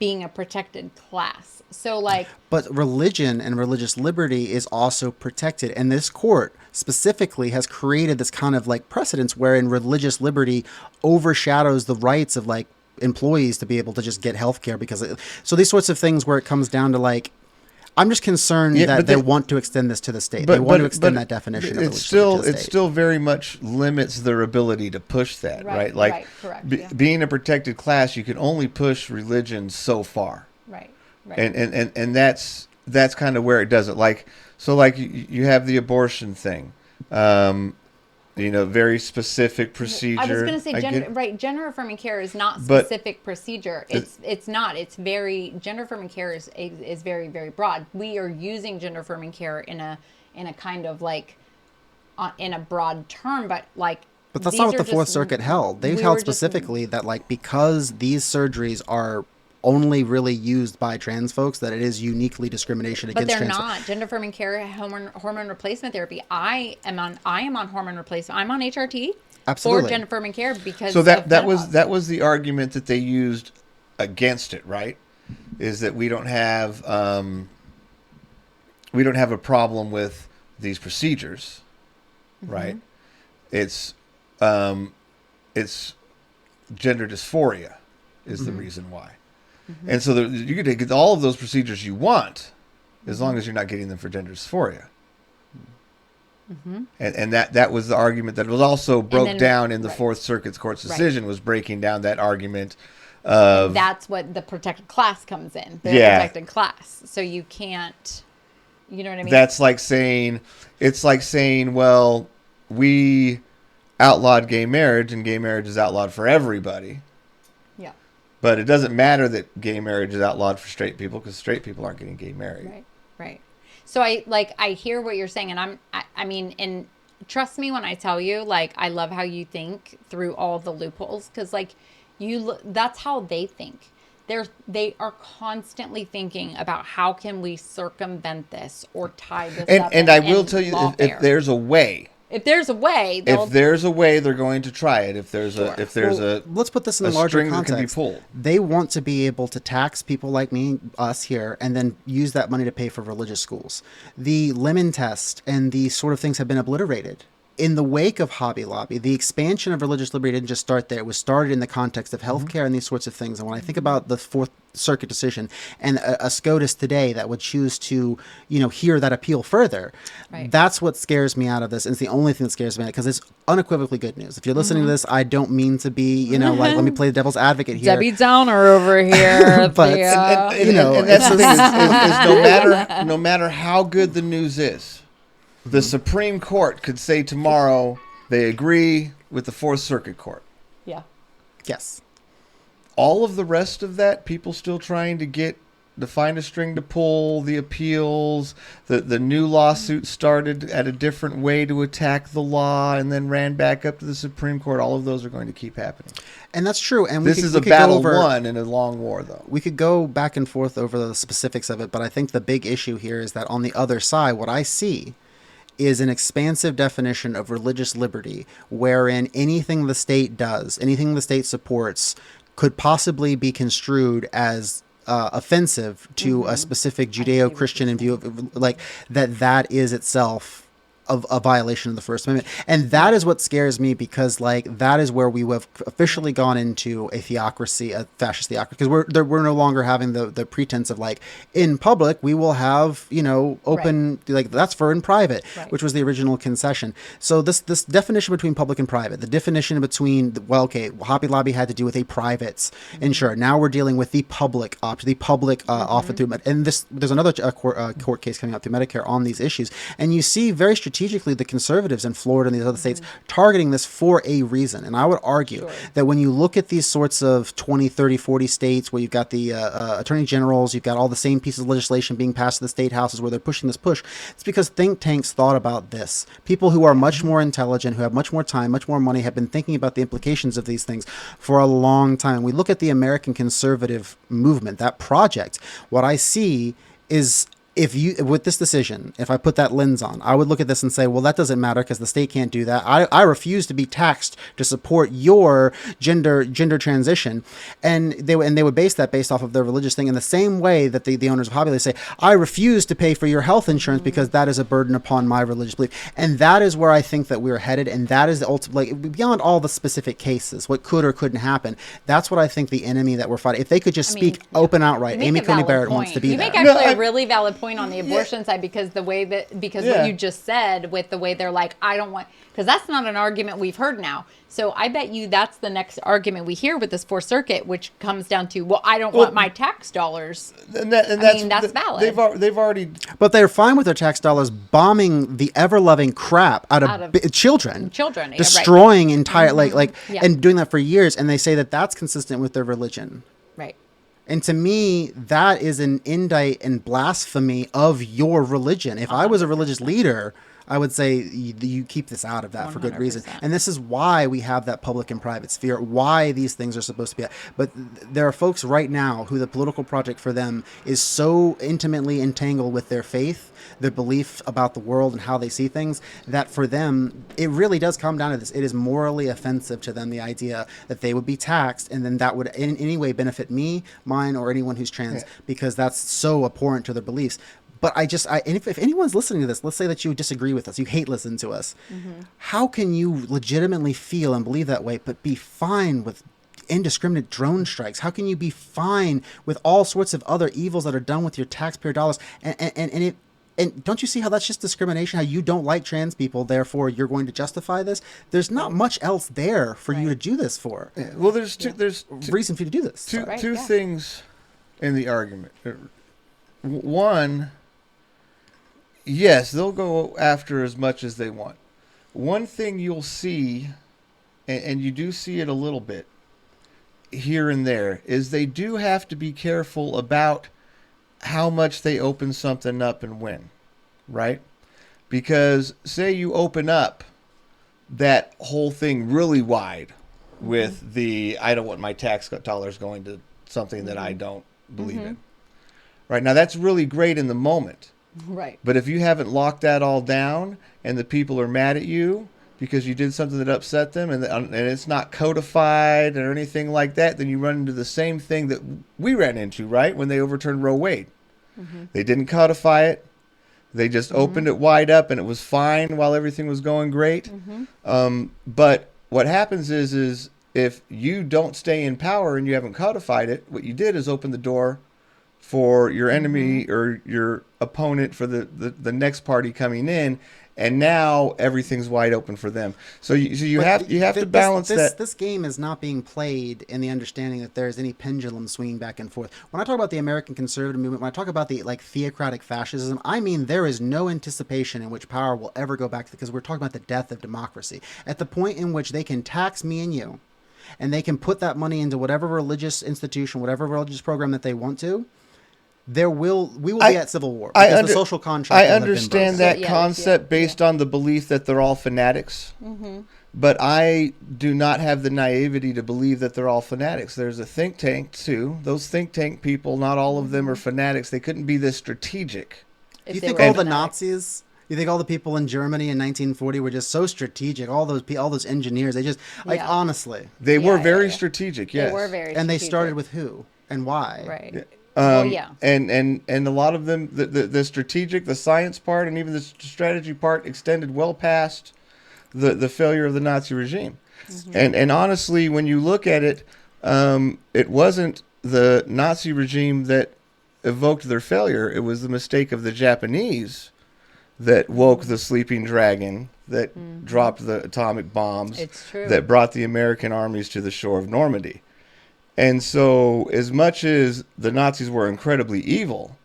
being a protected class. So but religion and religious liberty is also protected, and this court specifically has created this kind of like precedence wherein religious liberty overshadows the rights of like employees to be able to just get health care, so these sorts of things where it comes down to like, I'm just concerned that they want to extend this to the state. They want to extend that definition of religious liberty to the state. It still very much limits their ability to push that, right? Like, right, correct, being a protected class, you can only push religion so far. Right. And that's kind of where it does it. Like, so like you have the abortion thing, very specific procedure. I was going to say, gender affirming care is not specific procedure. It's not. It's very, gender affirming care is very, very broad. We are using gender affirming care in a kind of like, in a broad term, but like. But that's not what the Fourth Circuit held. They held specifically that like, because these surgeries are only really used by trans folks, that it is uniquely discrimination against trans. But they're not. Gender affirming care, hormone replacement therapy. I am on hormone replacement. I'm on HRT. Absolutely. For gender affirming care because so that was the argument that they used against it, right? Is that we don't have a problem with these procedures, right? It's gender dysphoria is the reason why. And so you can get all of those procedures you want, as long as you're not getting them for gender dysphoria. And that was the argument that was also broke down in the Fourth Circuit's court's decision, was breaking down that argument That's what the protected class comes in. The protected class. So you can't, you know what I mean? That's like saying, well, we outlawed gay marriage, and gay marriage is outlawed for everybody. Yeah. But it doesn't matter that gay marriage is outlawed for straight people, because straight people aren't getting gay married. Right. So I hear what you're saying, and I mean, and trust me when I tell you, like, I love how you think through all the loopholes, because like that's how they think. They are constantly thinking about how can we circumvent this or tie this up. And I will tell you, if there's a way. If there's a way, they're going to try it. If there's let's put this in a larger string context. That can be pulled. They want to be able to tax people like me, us here, and then use that money to pay for religious schools. The lemon test and these sort of things have been obliterated. In the wake of Hobby Lobby, the expansion of religious liberty didn't just start there. It was started in the context of healthcare and these sorts of things. And when I think about the Fourth Circuit decision and a SCOTUS today that would choose to, hear that appeal further, that's what scares me out of this. And it's the only thing that scares me out, because it's unequivocally good news. If you're listening to this, I don't mean to be, like, let me play the devil's advocate here. Debbie Downer over here. But, and that's the thing is no matter how good the news is, the Supreme Court could say tomorrow they agree with the Fourth Circuit Court. Yeah. Yes. All of the rest of that, people still trying to find a string to pull, the appeals, the new lawsuit started at a different way to attack the law and then ran back up to the Supreme Court. All of those are going to keep happening. And that's true. And this is a battle won in a long war, though. We could go back and forth over the specifics of it, but I think the big issue here is that on the other side, what I see is an expansive definition of religious liberty, wherein anything the state does, anything the state supports, could possibly be construed as offensive to a specific Judeo-Christian view of, like, that is itself of a violation of the First Amendment. And that is what scares me, because like that is where we have officially gone into a theocracy, a fascist theocracy, because we're no longer having the pretense of like in public we will have open like that's for in private, which was the original concession. So this definition between public and private, the definition between Hobby Lobby had to do with a private insurer. Now we're dealing with the public option, the public offer through, and there's another court case coming out through Medicare on these issues, and you see very strategically the conservatives in Florida and these other states targeting this for a reason. And I would argue that when you look at these sorts of 20, 30, 40 states where you've got the attorney generals, you've got all the same pieces of legislation being passed in the state houses where they're pushing this push, it's because think tanks thought about this. People who are much more intelligent, who have much more time, much more money, have been thinking about the implications of these things for a long time. We look at the American conservative movement, that project, what I see is, with this decision, if I put that lens on, I would look at this and say, well, that doesn't matter because the state can't do that. I refuse to be taxed to support your gender transition. And they would base that based off of their religious thing in the same way that the owners of Hobby Lobby say, I refuse to pay for your health insurance because that is a burden upon my religious belief. And that is where I think that we're headed. And that is the ultimate, like, beyond all the specific cases, what could or couldn't happen. That's what I think the enemy that we're fighting. If they could just speak open outright, Amy Coney Barrett wants to be that. You make actually a really valid point on the abortion side, because what you just said with the way they're like, I don't want, because that's not an argument we've heard now. So I bet you that's the next argument we hear with this Fourth Circuit, which comes down to, well, I don't want my tax dollars. That's valid. They've already, but they're fine with their tax dollars bombing the ever-loving crap out of children, destroying entire and doing that for years. And they say that that's consistent with their religion. Right. And to me, that is an indictment and blasphemy of your religion. If I was a religious leader, I would say you keep this out of that 100%. For good reason. And this is why we have that public and private sphere, why these things are supposed to be. But there are folks right now who the political project for them is so intimately entangled with their faith, their belief about the world and how they see things, that for them, it really does come down to this. It is morally offensive to them, the idea that they would be taxed and then that would in any way benefit me, mine, or anyone who's trans, because that's so abhorrent to their beliefs. But if anyone's listening to this, let's say that you disagree with us, you hate listening to us. How can you legitimately feel and believe that way, but be fine with indiscriminate drone strikes? How can you be fine with all sorts of other evils that are done with your taxpayer dollars? And and don't you see how that's just discrimination? How you don't like trans people, therefore you're going to justify this? There's not much else there for you to do this for. Yeah. Well, there's two, Reason for you to do this. two things in the argument. One, yes, they'll go after as much as they want. One thing you'll see, and you do see it a little bit here and there, is they do have to be careful about how much they open something up and when, right? Because say you open up that whole thing really wide with the, I don't want my tax dollars going to something that I don't believe in. Right, now that's really great in the moment. Right. But if you haven't locked that all down and the people are mad at you because you did something that upset them and it's not codified or anything like that, then you run into the same thing that we ran into, right, when they overturned Roe Wade. They didn't codify it. They just opened it wide up and it was fine while everything was going great. But what happens is if you don't stay in power and you haven't codified it, what you did is open the door for your enemy or your opponent for the next party coming in, and now everything's wide open for them. So you have to balance that. This game is not being played in the understanding that there's any pendulum swinging back and forth. When I talk about the American conservative movement, when I talk about the theocratic fascism, I mean there is no anticipation in which power will ever go back, because we're talking about the death of democracy. At the point in which they can tax me and you, and they can put that money into whatever religious institution, whatever religious program that they want to, we will be at civil war, because the social contract. I understand that concept based on the belief that they're all fanatics, but I do not have the naivety to believe that they're all fanatics. There's a think tank too. Those think tank people, not all of them are fanatics. They couldn't be this strategic. You think all the Nazis? You think all the people in Germany in 1940 were just so strategic? All those engineers, they just honestly, they were very strategic. Yes, they were very. And they started with who and why? Right. And a lot of them, the strategic, the science part, and even the strategy part extended well past the failure of the Nazi regime. And honestly, when you look at it, it wasn't the Nazi regime that evoked their failure. It was the mistake of the Japanese that woke the sleeping dragon, that dropped the atomic bombs, that brought the American armies to the shore of Normandy. And so, as much as the Nazis were incredibly evil,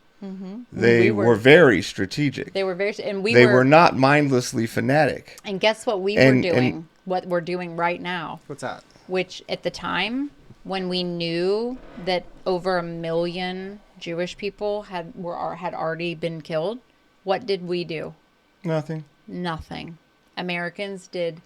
they were very strategic. They were very, and they were not mindlessly fanatic. And guess what we were doing? What we're doing right now? What's that? Which at the time, when we knew that over 1 million Jewish people had already been killed, what did we do? Nothing. Nothing. Americans did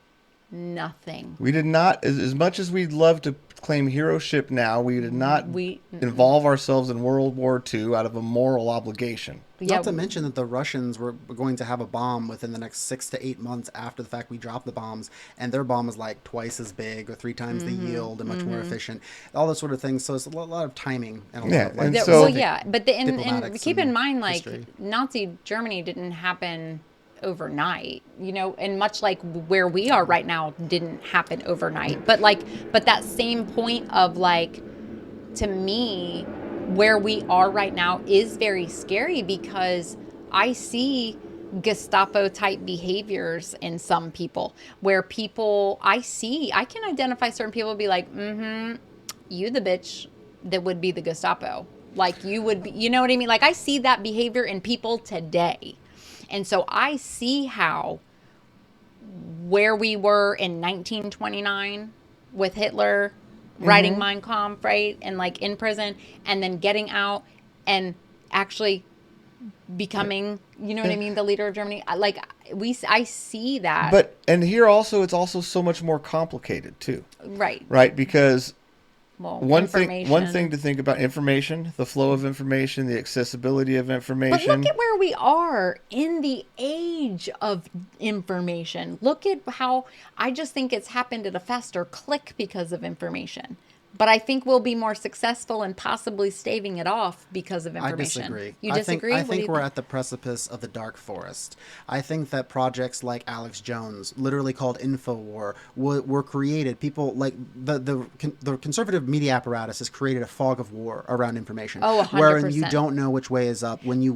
nothing. We did not, as much as we'd love to claim heroship now, we did not involve ourselves in World War II out of a moral obligation. Not to mention that the Russians were going to have a bomb within the next 6 to 8 months after the fact we dropped the bombs, and their bomb is like twice as big or 3 times the yield and much more efficient. All those sort of things. So it's a lot of timing and a lot of but and keep in mind, like, history. Nazi Germany didn't happen overnight, and much like where we are right now didn't happen overnight, but that same point of, like, to me, where we are right now is very scary, because I see Gestapo type behaviors in some people, where I can identify certain people be like, you the bitch that would be the Gestapo, like you would be, you know what I mean? Like, I see that behavior in people today. And so I see how where we were in 1929 with Hitler writing Mein Kampf, right? And like in prison, and then getting out and actually becoming, you know what I mean, the leader of Germany. I see that. But, and here also, it's also so much more complicated too. Right. Right, because one thing to think about: information, the flow of information, the accessibility of information. But look at where we are in the age of information. Look at how I just think it's happened at a faster click because of information. But I think we'll be more successful in possibly staving it off because of I information. disagree. You disagree? I What do think you we're think? at the precipice of the dark forest. I think that projects like Alex Jones, literally called InfoWar, were created. People like the conservative media apparatus has created a fog of war around information, Oh, wherein you 100%. don't know which way is up. When you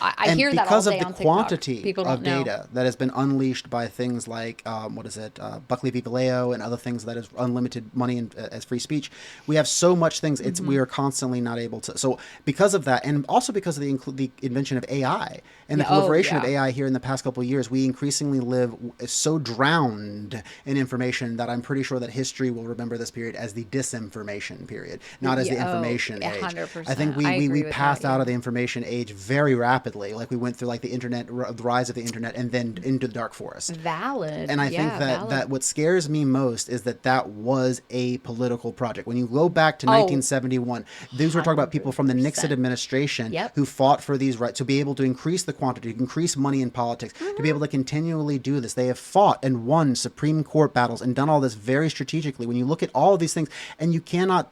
I and hear that because all of day the on TikTok. quantity People of don't know. data that has been unleashed by things like Buckley v. Vallejo and other things that is unlimited money as free speech. We have so much things. It's we are constantly not able to. So because of that, and also because of the invention of AI and the proliferation of AI here in the past couple of years, we increasingly live so drowned in information that I'm pretty sure that history will remember this period as the disinformation period, not as the information age. 100%. I think I agree we with passed that, out yeah. of the information age very rapidly. Like we went through like the internet, the rise of the internet, and then into the dark forest. Valid. And I think that what scares me most is that was a political project. When you go back to 1971, these were talking about people from the Nixon 100%. administration Yep. who fought for these rights to be able to increase the quantity, increase money in politics, to be able to continually do this. They have fought and won Supreme Court battles and done all this very strategically. When you look at all of these things, and you cannot.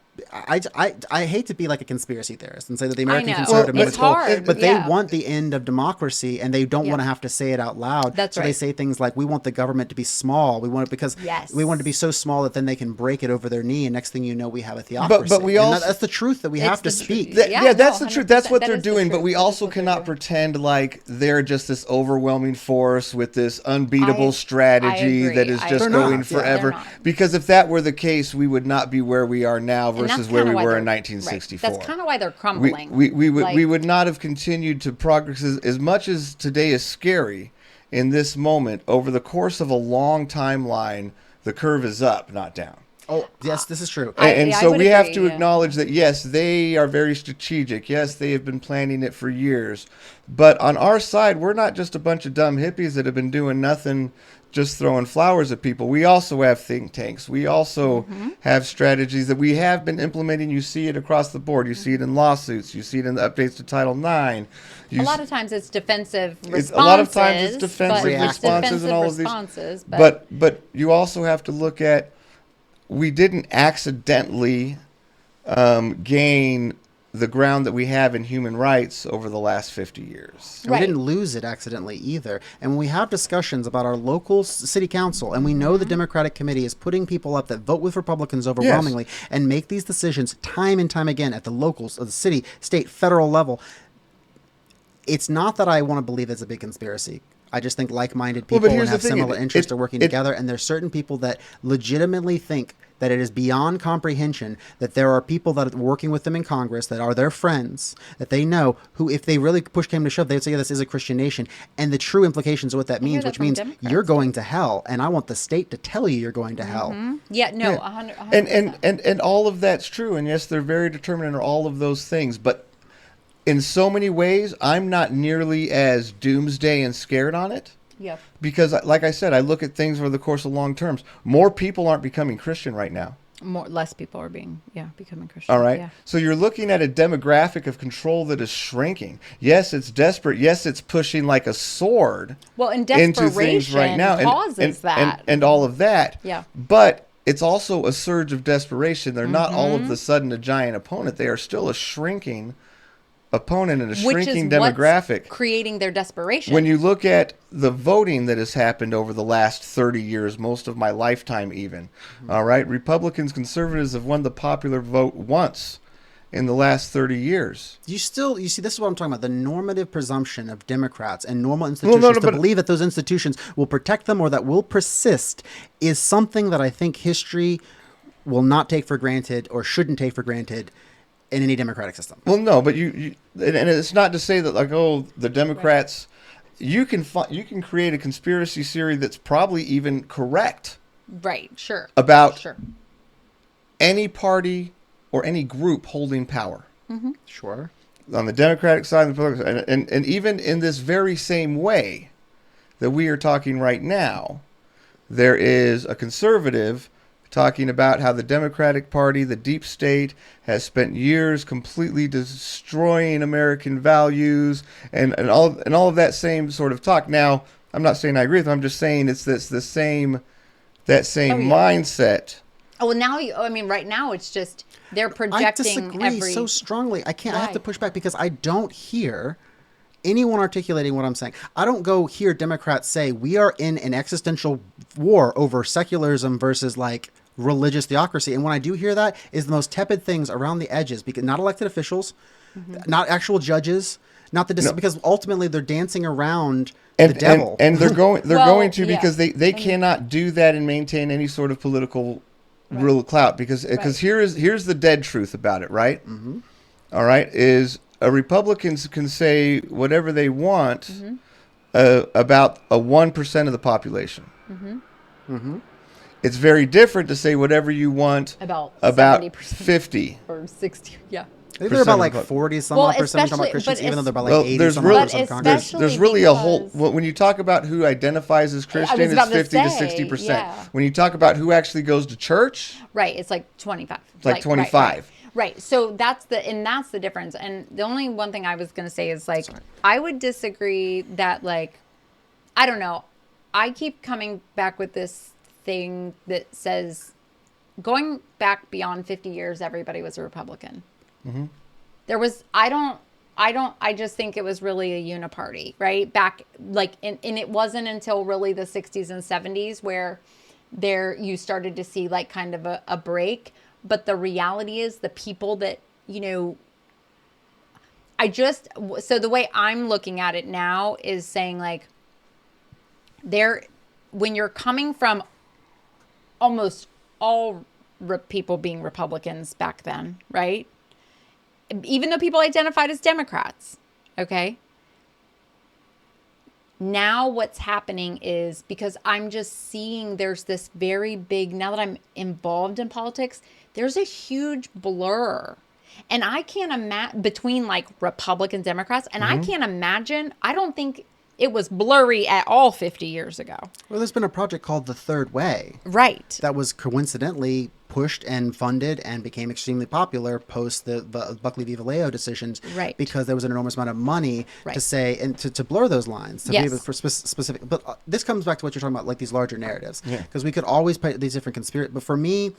I hate to be like a conspiracy theorist and say that the American know. conservative Well, it's movement, hard, but they yeah. want the end of democracy, and they don't want to have to say it out loud. That's so they right. say things like, "We want the government to be small. We want it because we want it to be so small that then they can break it over their knee, and next thing you know, we have a theocracy." But we And also that's the truth that we have to speak. Yeah, that's no, the truth. That's 100%. what That they're is the doing. But truth. we That is also what they're cannot doing. pretend like they're just this overwhelming force with this unbeatable I strategy agree. that is I just agree. going Yeah. forever. They're not. Because if that were the case, we would not be where we are now And that's versus where we kinda why were in they're- 1964. Right. That's kind of why they're crumbling. We would not have continued to progress as much as today is scary in this moment. Over the course of a long timeline, the curve is up, not down. Oh, yes, this is true. And I so would we have agree, to yeah. acknowledge that, yes, they are very strategic. Yes, they have been planning it for years. But on our side, we're not just a bunch of dumb hippies that have been doing nothing, just throwing flowers at people. We also have think tanks. We also have strategies that we have been implementing. You see it across the board. You see it in lawsuits. You see it in the updates to Title IX. A lot of times it's defensive responses. A lot of times it's defensive but responses and all of these. responses, But you also have to look at, we didn't accidentally gain the ground that we have in human rights over the last 50 years. And we didn't lose it accidentally either. And when we have discussions about our local city council, and we know the Democratic Committee is putting people up that vote with Republicans overwhelmingly and make these decisions time and time again at the locals, of the city, state, federal level, it's not that I want to believe it's a big conspiracy. I just think like-minded people and have similar interests are working together, and there's certain people that legitimately think that it is beyond comprehension that there are people that are working with them in Congress that are their friends, that they know, who, if they really push came to shove, they would say, yeah, this is a Christian nation. And the true implications of what that means, that which from means Democrats, you're going to hell, and I want the state to tell you you're going to hell. Yeah, no, 100%. And all of that's true. And yes, they're very determined in all of those things. But in so many ways, I'm not nearly as doomsday and scared on it. Yep. Because, like I said, I look at things over the course of long terms. More people aren't becoming Christian right now. Less people are becoming Christian. All right. Yeah. So you're looking at a demographic of control that is shrinking. Yes, it's desperate. Yes, it's pushing like a sword Well, and into things right now. causes that. And all of that. Yeah. But it's also a surge of desperation. They're not all of a sudden a giant opponent. They are still a shrinking opponent and a shrinking demographic. What's creating their desperation. When you look at the voting that has happened over the last 30 years, most of my lifetime even, all right, Republicans, conservatives have won the popular vote once in the last 30 years. You see, this is what I'm talking about, the normative presumption of Democrats and normal institutions to believe that those institutions will protect them or that will persist is something that I think history will not take for granted or shouldn't take for granted in any democratic system. Well, no, but you and it's not to say that, like, oh, the Democrats, you can create a conspiracy theory that's probably even correct. Right, sure. About any party or any group holding power. Mm-hmm. Sure. On the Democratic side, and the Republican side, and even in this very same way that we are talking right now, there is a conservative talking about how the Democratic Party, the deep state, has spent years completely destroying American values and all of that same sort of talk. Now, I'm not saying I agree with them. I'm just saying it's the same mindset Oh, well, now I mean, right now it's just they're I projecting disagree so strongly. I can't. I have Why? to push back because I don't hear anyone articulating what I'm saying. I don't go hear Democrats say we are in an existential war over secularism versus like religious theocracy. And when I do hear that, is the most tepid things around the edges, because not elected officials, not actual judges, not the because ultimately they're dancing around the devil. And they're going Well, going to yeah. because they cannot do that and maintain any sort of political real clout because here's the dead truth about it, right? Mm-hmm. All right, is Republicans can say whatever they want about 1% of the population. Mm-hmm. Mm-hmm. It's very different to say whatever you want about 70% 50 or 60. Yeah. I think they're about like 40 some odd percent talking about Christians, even though they're about like 80 some odd percent Congress. There's really a whole when you talk about who identifies as Christian, it's 50 to 60%. Yeah. When you talk about who actually goes to church, right, it's like 25. It's like 25. Right. So that's the difference. And the only one thing I was going to say is like I would disagree that like I don't know. I keep coming back with this thing that says going back beyond 50 years everybody was a Republican. Mm-hmm. There was I just think it was really a uniparty, right? Back like and it wasn't until really the 60s and 70s where you started to see like kind of a break. But the reality is the people that, you know, so the way I'm looking at it now is saying like when you're coming from almost all people being Republicans back then, right? Even though people identified as Democrats, okay? Now what's happening is because I'm just seeing there's this very big, now that I'm involved in politics, there's a huge blur. And I can't imagine between like Republicans, Democrats, and I can't imagine, I don't think it was blurry at all 50 years ago. Well, there's been a project called The Third Way. Right. That was coincidentally pushed and funded and became extremely popular post the Buckley v. Vallejo decisions. Right. Because there was an enormous amount of money to say, and to blur those lines. To be able for specific. But this comes back to what you're talking about, like these larger narratives. Because we could always put these different conspiracy. But for me,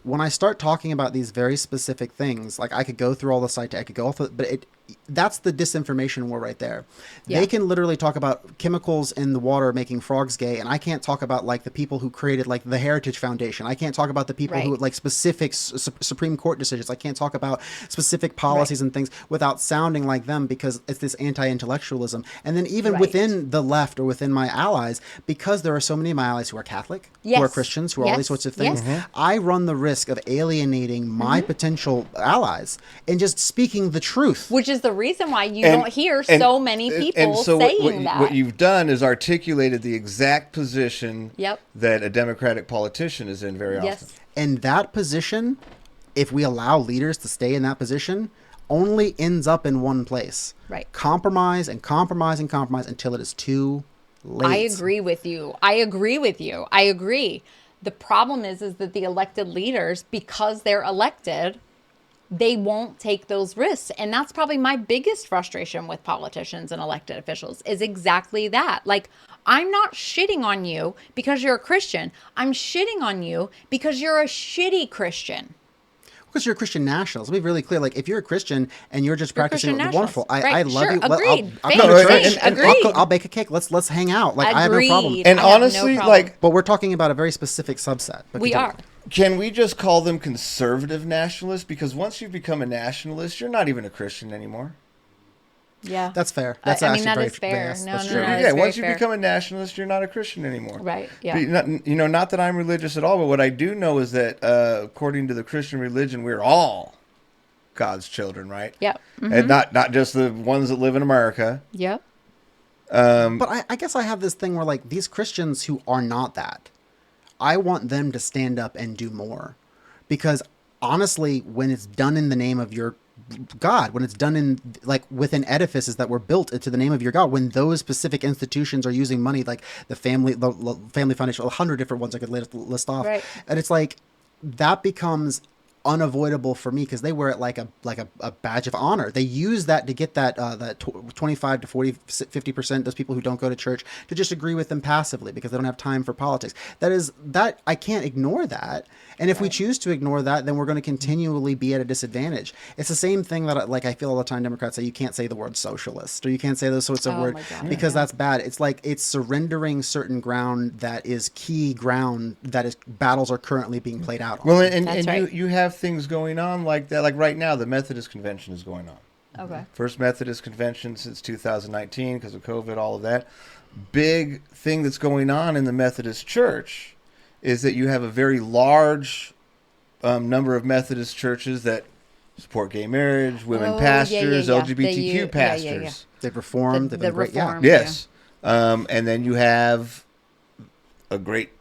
when I start talking about these very specific things, like I could go through all the site, I could go off, but that's the disinformation war right there. Yeah. They can literally talk about chemicals in the water making frogs gay, and I can't talk about like the people who created like the Heritage Foundation. I can't talk about the people who like specific Supreme Court decisions. I can't talk about specific policies and things without sounding like them because it's this anti-intellectualism. And then even within the left or within my allies, because there are so many of my allies who are Catholic, who are Christians, who are all these sorts of things, I run the risk of alienating my potential allies and just speaking the truth. Which is the reason why you don't hear so many people saying that. What you've done is articulated the exact position that a Democratic politician is in very often. And that position, if we allow leaders to stay in that position, only ends up in one place. Right. Compromise and compromise and compromise until it is too late. I agree with you. I agree. The problem is that the elected leaders, because they're elected, they won't take those risks. And that's probably my biggest frustration with politicians and elected officials is exactly that. Like, I'm not shitting on you because you're a Christian. I'm shitting on you because you're a shitty Christian. Because you're a Christian nationalist. Let me be really clear. Like, if you're a Christian and you're just practicing wonderful, I love you. Agreed. I'll go to church. Agreed. I'll bake a cake. Let's hang out. Like, I have no problem. And honestly, but we're talking about a very specific subset. We are. Can we just call them conservative nationalists? Because once you become a nationalist, you're not even a Christian anymore. Yeah, that's fair. That is fair. That's true. Once you become a nationalist, you're not a Christian anymore. Right. Yeah. Not that I'm religious at all, but what I do know is that according to the Christian religion, we're all God's children, right? Yep. Mm-hmm. And not just the ones that live in America. Yep. But I guess I have this thing where like these Christians who are not that, I want them to stand up and do more, because honestly, when it's done in the name of your God, when it's done in like within edifices that were built into the name of your God, when those specific institutions are using money, like the family foundation, 100 different ones I could list off, and it's like that becomes unavoidable for me because they wear it like a badge of honor. They use that to get that 25 to 40, 50%, those people who don't go to church, to just agree with them passively because they don't have time for politics. That I can't ignore that. And if we choose to ignore that, then we're going to continually be at a disadvantage. It's the same thing that I feel all the time Democrats say you can't say the word socialist or you can't say those sorts of words because that's bad. It's like it's surrendering certain ground that is key ground that is battles are currently being played out on. Well, and right. you have things going on like that. Like right now, the Methodist Convention is going on. Okay. First Methodist Convention since 2019 because of COVID, all of that. Big thing that's going on in the Methodist Church is that you have a very large number of Methodist churches that support gay marriage, women pastors, LGBTQ pastors. They've reformed. They've been great. Reform, Yes. And then you have a great,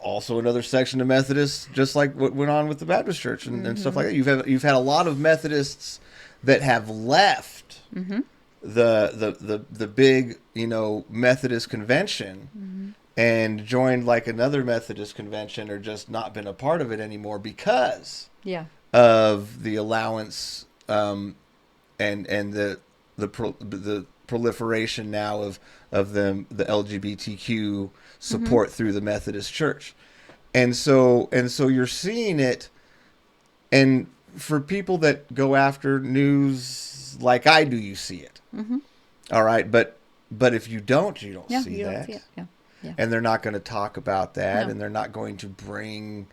also another section of Methodists, just like what went on with the Baptist Church and stuff like that. You've had a lot of Methodists that have left the big Methodist convention and joined like another Methodist convention or just not been a part of it anymore because of the allowance and the proliferation now of the LGBTQ support through the Methodist Church. And so you're seeing it, and for people that go after news like I do, you see it. All right, but if you don't see that. Don't see it. Yeah. And they're not going to talk about that, and they're not going to bring,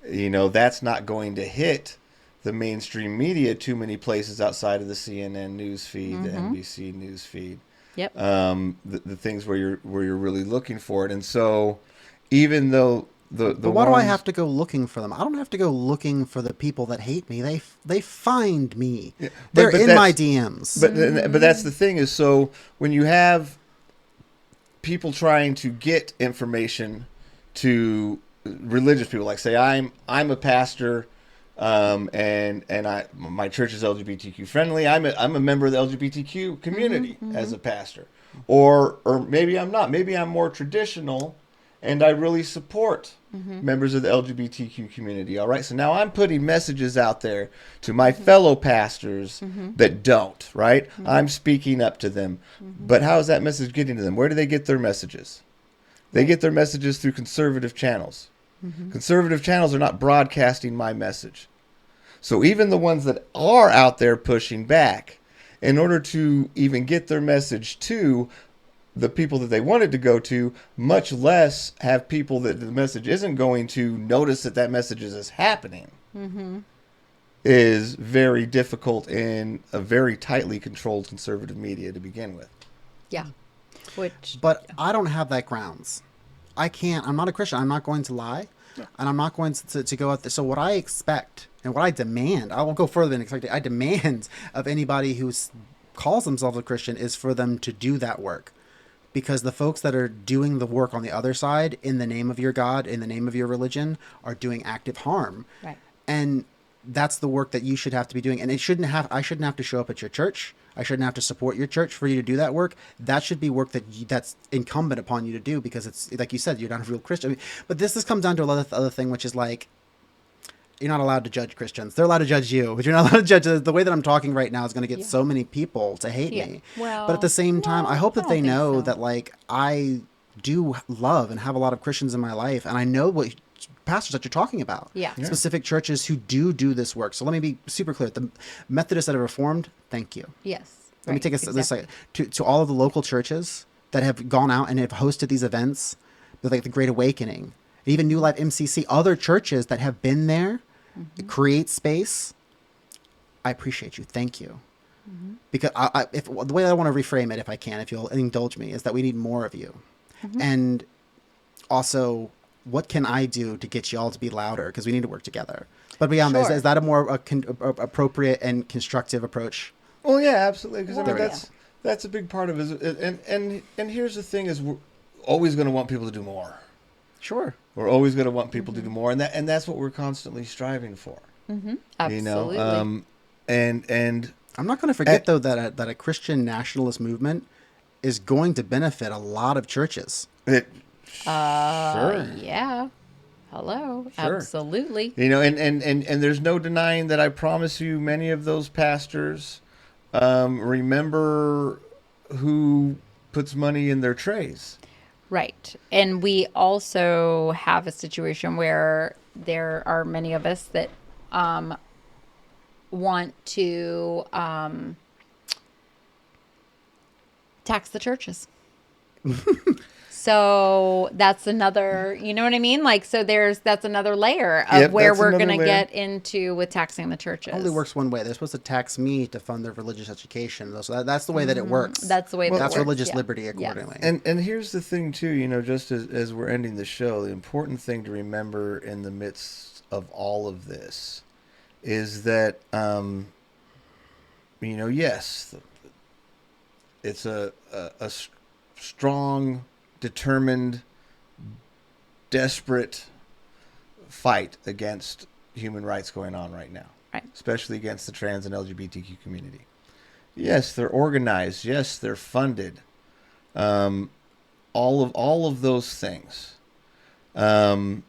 that's not going to hit the mainstream media too many places outside of the CNN news feed, the NBC news feed. Yep. The things where you're really looking for it, and so even though but why do I have to go looking for them? I don't have to go looking for the people that hate me. They find me. Yeah, they're in my DMs. But that's the thing is, so when you have people trying to get information to religious people, like say I'm a pastor, and my church is LGBTQ friendly. I'm a member of the LGBTQ community as a pastor, or maybe I'm not. Maybe I'm more traditional, and I really support members of the LGBTQ community. All right, so now I'm putting messages out there to my fellow pastors that don't. Right, I'm speaking up to them, but how is that message getting to them? Where do they get their messages? They get their messages through conservative channels. Conservative channels are not broadcasting my message. So even the ones that are out there pushing back, in order to even get their message to the people that they wanted to go to, much less have people that the message isn't going to notice that message is happening, is very difficult in a very tightly controlled conservative media to begin with. Yeah. But I don't have that grounds. I can't. I'm not a Christian. I'm not going to lie. And I'm not going to go out there. So what I expect and what I demand, I will go further than expected. I demand of anybody who calls themselves a Christian is for them to do that work. Because the folks that are doing the work on the other side, in the name of your God, in the name of your religion, are doing active harm. Right. And that's the work that you should have to be doing. And I shouldn't have to show up at your church. I shouldn't have to support your church for you to do that work. That should be work that's incumbent upon you to do, because it's like you said, you're not a real Christian. I mean, but this comes down to another thing, which is like, you're not allowed to judge Christians. They're allowed to judge you, but you're not allowed to judge. The way that I'm talking right now is going to get so many people to hate me. Well, but at the same time, I hope that they know that like I do love and have a lot of Christians in my life, and I know what pastors that you're talking about. Yeah. Specific churches who do this work. So let me be super clear. The Methodists that are Reformed, thank you. Yes. Let me take this second. To all of the local churches that have gone out and have hosted these events, like the Great Awakening, even New Life MCC, other churches that have been there, create space. I appreciate you. Thank you. Because if the way I want to reframe it, if I can, if you'll indulge me, is that we need more of you. And also, what can I do to get y'all to be louder? Because we need to work together. But beyond that, is that a more appropriate and constructive approach? Well, yeah, absolutely. Because I mean, that's a big part of it. And here's the thing: is we're always going to want people to do more. Sure. We're always going to want people to do more, and that's what we're constantly striving for. Absolutely. And I'm not going to forget though that a Christian nationalist movement is going to benefit a lot of churches. Sure. Yeah. Hello. Sure. Absolutely. You know, and there's no denying that I promise you many of those pastors remember who puts money in their trays. Right. And we also have a situation where there are many of us that want to tax the churches. So that's another, you know what I mean? Like, so that's another layer of Yep, where that's we're another going to layer. get into with taxing the churches. Only works one way. They're supposed to tax me to fund their religious education. So that's the way that it works. That's the way That's that works. religious Yeah. liberty Yeah. accordingly. And here's the thing too, you know, just as we're ending the show, the important thing to remember in the midst of all of this is that, you know, yes, it's a strong, determined, desperate fight against human rights going on right now, Right. especially against the trans and LGBTQ community. Yes, they're organized. Yes, they're funded. All of those things. And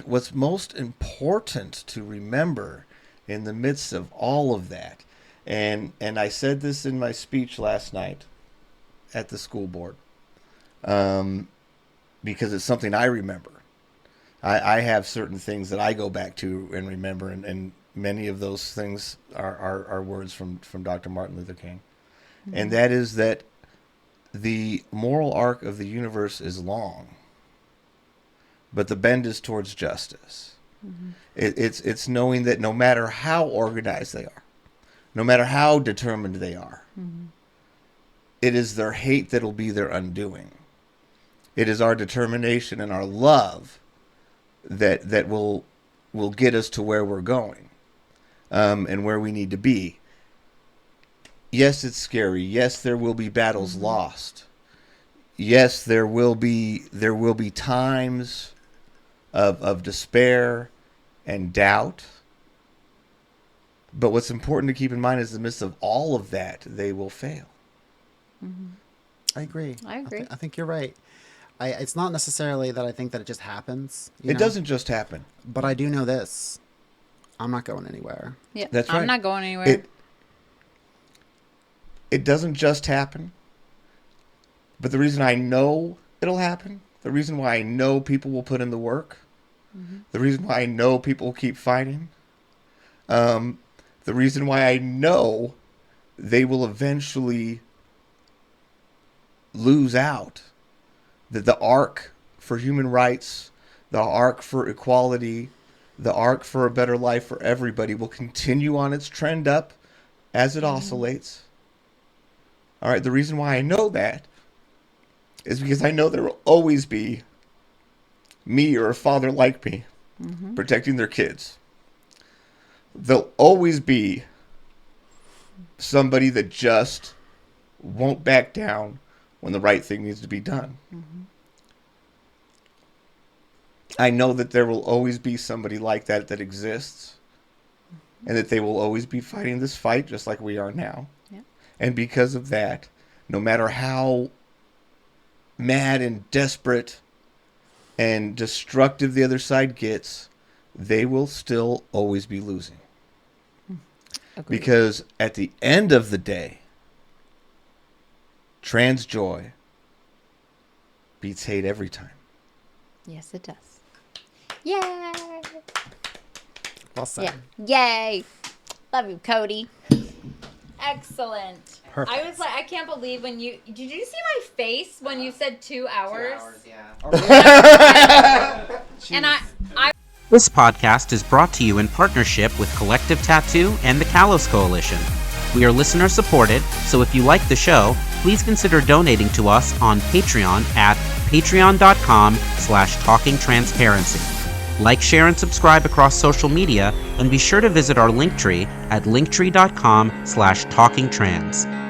what's most important to remember in the midst of all of that, and I said this in my speech last night at the school board, because it's something I remember. I have certain things that I go back to and remember, and many of those things are words from Dr. Martin Luther King. Mm-hmm. And that is that the moral arc of the universe is long, but the bend is towards justice. Mm-hmm. It's knowing that no matter how organized they are, no matter how determined they are, mm-hmm. it is their hate that will be their undoing. It is our determination and our love that will get us to where we're going, and where we need to be. Yes, it's scary. Yes, there will be battles mm-hmm. lost. Yes, there will be times of despair and doubt. But what's important to keep in mind is in the midst of all of that, they will fail. Mm-hmm. I agree. I think you're right. It's not necessarily that I think that it just happens. It doesn't just happen. But I do know this. I'm not going anywhere. Yeah, that's right. I'm not going anywhere. It doesn't just happen. But the reason I know it'll happen, the reason why I know people will put in the work, mm-hmm. the reason why I know people will keep fighting, the reason why I know they will eventually lose out, that the arc for human rights, the arc for equality, the arc for a better life for everybody will continue on its trend up as it mm-hmm. oscillates. All right, the reason why I know that is because I know there will always be me or a father like me mm-hmm. protecting their kids. There'll always be somebody that just won't back down when the right thing needs to be done. Mm-hmm. I know that there will always be somebody like that exists, mm-hmm. and that they will always be fighting this fight just like we are now. Yeah. And because of that, no matter how mad and desperate and destructive the other side gets, they will still always be losing. Agreed. Because at the end of the day, trans joy beats hate every time. Yes, it does. Yay! Well said. Yeah. Yay! Love you, Cody. Excellent. Perfect. I was like, I can't believe did you see my face when you said 2 hours? 2 hours, yeah. And I This podcast is brought to you in partnership with Collective Tattoo and the Calos Coalition. We are listener supported, so if you like the show, please consider donating to us on Patreon at patreon.com/talkingtransparency. Like, share, and subscribe across social media, and be sure to visit our Linktree at linktree.com/talkingtrans.